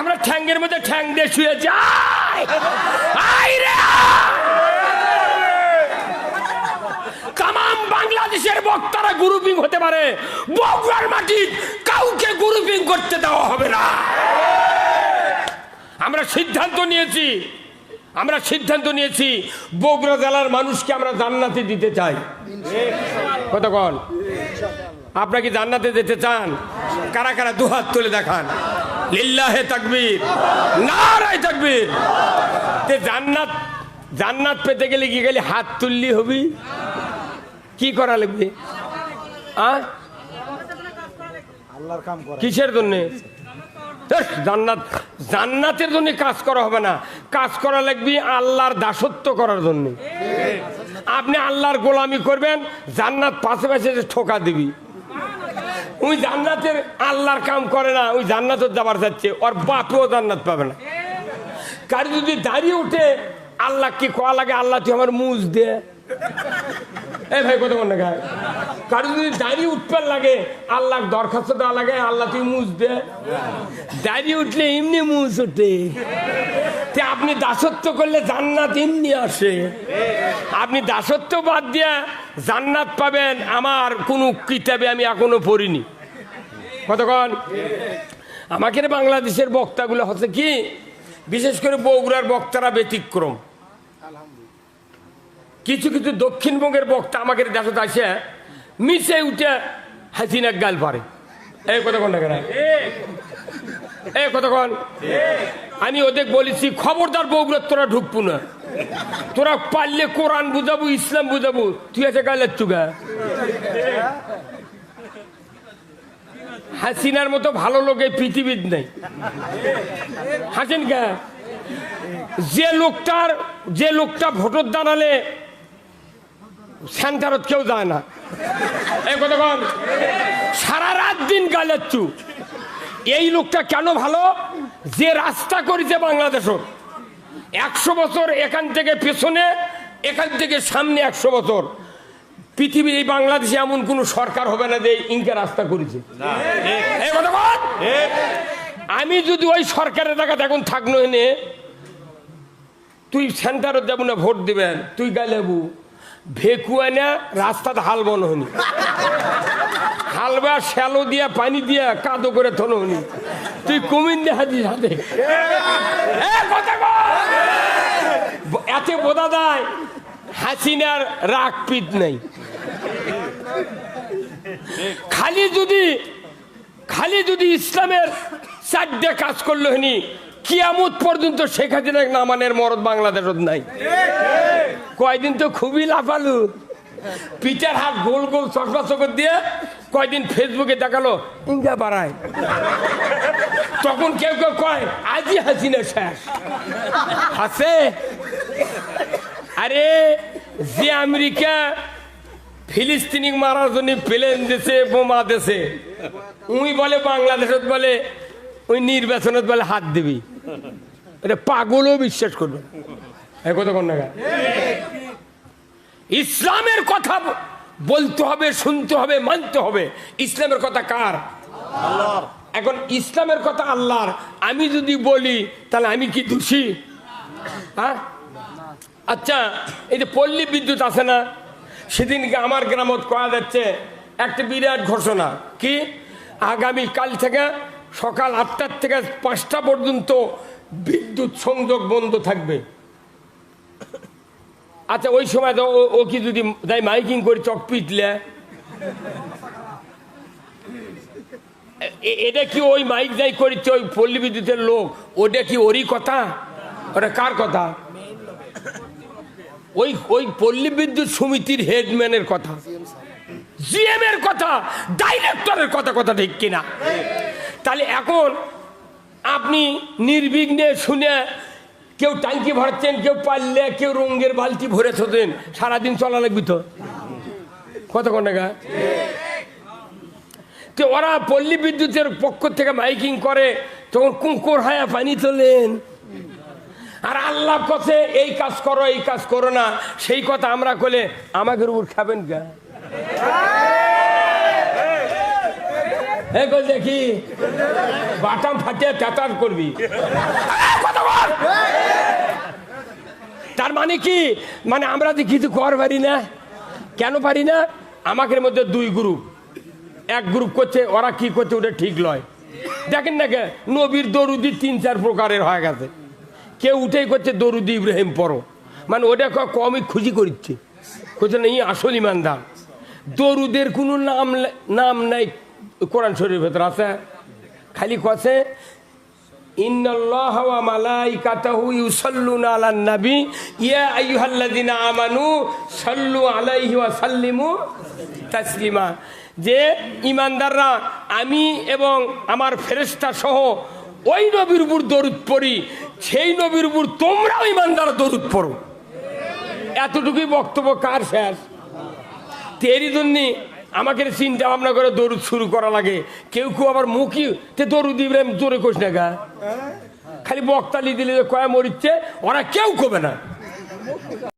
আমরা ঠ্যাঙ্গের মধ্যে ঠ্যাং দিয়ে শুয়েছি। তামাম বাংলাদেশের বক্তারা গ্রুপিং হতে পারে, বগুড়ার মাটি কাউকে গ্রুপিং করতে দেওয়া হবে না। আমরা সিদ্ধান্ত নিয়েছি বগুড়া জেলার মানুষকে আমরা জান্নাতে দিতে চাই। কতক্ষণ আপনারা কি জান্নাতে যেতে চান? কারা কারা দুহাত তুলে দেখান। লিল্লাহে তাকবীর, নারায়ে তাকবীর। জান্নাত পেতে গেলে কি গেলে হাত তুললি হবি? কি করা লাগবে? কিসের জন্য? জান্নাতের জন্য কাজ করা হবে না, কাজ করা লাগবে আল্লাহর দাসত্ব করার জন্য। আপনি আল্লাহর গোলামি করবেন, জান্নাত পাশে পাশে ঠোকা দিবি। ওই জান্নাতের আল্লাহর কাম করে না, ওই জান্নাতের যাবার যাচ্ছে, ওর বাপেও জান্নাত পাবে না। কার যদি দাঁড়িয়ে উঠে আল্লাহ কি কোয়া লাগে, আল্লাহ তুই আমার মুজ দে। এই ভাই কত মনে গায়, কারো যদি দাঁড়িয়ে উঠবার লাগে আল্লাহ দরখাস্ত দেওয়া লাগে, আল্লাহ তুই মুজ দে। দাঁড়িয়ে উঠলে এমনি মুজ ওঠে। আপনি দাসত্ব করলে জান্নাত এমনি আসে। আপনি দাসত্ব বাদ দিয়া জান্নাত পাবেন আমার কোনো কিতাবে আমি এখনো পড়িনি। কতক্ষণ আমাকে বাংলাদেশের বক্তাগুলো হচ্ছে কি, বিশেষ করে বগুড়ার বক্তারা ব্যতিক্রম। কিছু কিছু দক্ষিণবঙ্গের বক্তা আমাকে দেখাতে আসে মিশে উঠে হাসিনা গাল পারে। এই কতক্ষণ দেখে না, এই কতক্ষণ আমি ওদের বলেছি খবরদার বগুড়ার তোরা ঢুকবো না, তোরা পারলে কোরআন বুঝাবো, ইসলাম বুঝাবো, তুই আছে গালের চুগা। হাসিনার মতো ভালো লোক এই পৃথিবীর নেই। হাসেন কে? যে লোকটা ভোটর দাঁড়ালে সেন্টারত কেউ যায় না। এই কতক্ষণ সারা রাত দিন গালের চু। এই লোকটা কেন ভালো? যে রাস্তা করেছে বাংলাদেশ 100 বছর এখান থেকে পেছনে, এখান থেকে সামনে 100 বছর পৃথিবীর এই বাংলাদেশে এমন কোন সরকার হবে না যে ইনকা রাস্তা করেছে। এই কথা বল। আমি যদি ওই সরকারের টাকা এখন থাকলো এনে, তুই সেন্টারে যাবো না ভোট দিবেন, তুই গাইলেবু ভেকুয়া না রাস্তাতে হাল বন হনি, হালবা শ্যালো দিয়া পানি দিয়া কাদো করে থন হনি, তুই কমিন দে হাজি হাতে এতে বোঝা যায় হাসিনার রাগ পিত নেই। খালি যদি ইসলামের 4টে কাজ করলো হনি, কিয়ামত পর্যন্ত শেখ হাসিনা নামানের মরদ বাংলাদেশত নাই। কয়দিন তো খুবই লাফালু, পিটার হাত গোল গোল চশমা চকর দিয়ে কয়দিন ফেসবুকে দেখালো ইঙ্গা বাড়ায়, তখন কেউ কেউ কয় আজই হাসিনা শেষ আছে। আরে যে আমেরিকা ফিলিস্তিনি মারার জন্য প্লেন দিছে, বোমা দিছে, উই বলে বাংলাদেশত বলে ওই নির্বাচনত বলে হাত দিবি, এটা পাগলও বিশ্বাস করবে কথা কোন না। ইসলামের কথা বলতে হবে, শুনতে হবে, মানতে হবে। ইসলামের কথা কার? আল্লাহর। এখন ইসলামের কথা আল্লাহর, আমি যদি বলি তাহলে আমি কি দোষী? হ্যাঁ, আচ্ছা এই যে পল্লী বিদ্যুৎ আছে না, সেদিনকে আমার গ্রামত কয়া যাচ্ছে একটা বিরাট ঘোষণা, কি আগামী কাল থেকে সকাল 8টা থেকে 5টা পর্যন্ত বিদ্যুৎ সংযোগ বন্ধ থাকবে। আচ্ছা ওই সময় তো ও কি যদি তাই মাইকিং করে চক পিটলে, এটা কি ওই মাইক যাই করেছে ওই পল্লী বিদ্যুতের লোক, ওটা কি ওরই কথা? ওটা কার কথা? ওই পল্লী বিদ্যুৎ সমিতির হেডম্যানের কথা, জিএম এর কথা, ডাইরেক্টরের কথা। কথা ঠিক কিনা? তাহলে এখন আপনি নির্বিঘ্নে শুনে, কেউ ট্যাঙ্কি ভরাচ্ছেন, কেউ পারলে, কেউ রঙের বালতি ভরে থাকেন, সারাদিন চলা লাগবে তো কত টাকা। তো ওরা পল্লী বিদ্যুতের পক্ষ থেকে মাইকিং করে, তখন কুকুর হায়া পানি তোলেন, আর আল্লাহ কথা এই কাজ করো, এই কাজ করো না, সেই কথা আমরা করলে আমাদের উপর খাবেন গা। দেখি বাটাম ফাটিয়ে তেতার করবি। তার মানে কি? মানে আমরা যে কিছু কর পারি না। কেন পারি না? আমাদের মধ্যে 2 গ্রুপ, এক গ্রুপ করছে, ওরা কি করছে ওটা ঠিক লয়। দেখেন না কে নবীর দরুদি 3-4 প্রকারের হয়ে গেছে। কেউ উঠেই করছে দরুদি ইব্রাহিম পড়ো, মানে ওটা কমই খুশি করছে, করছে না ই আসল ইমানদার। দরুদের কোনো নাম নাই কোরআন শরীফের ভেতর আছে, খালি কছে ইন্নাল্লাহা ওয়া মালাইকাতাহু ইউসাল্লুনা আলান নবী ইয়া আইয়ুহাল্লাযিনা আমানু সাল্লু আলাইহি ওয়া সাল্লিমু তাসলিমা। যে ইমানদাররা আমি এবং আমার ফেরেশতা সহ ওই নবীর উপর দরুদ পড়ি, সেই নবীর উপর তোমরাও ইমানদার দরুদ পড়ো। এতটুকুই বক্তব্য কার শেষ? তেরই জন্য আমাকে চিন্তা ভাবনা করে দরুদ শুরু করা লাগে। কেউ কেউ আবার মুখই দরুদ ইব্রাহিম জোরে কোস না গা, খালি বক্তালি দিলে কয়া মরিচ্ছে, ওরা কেউ কবে না।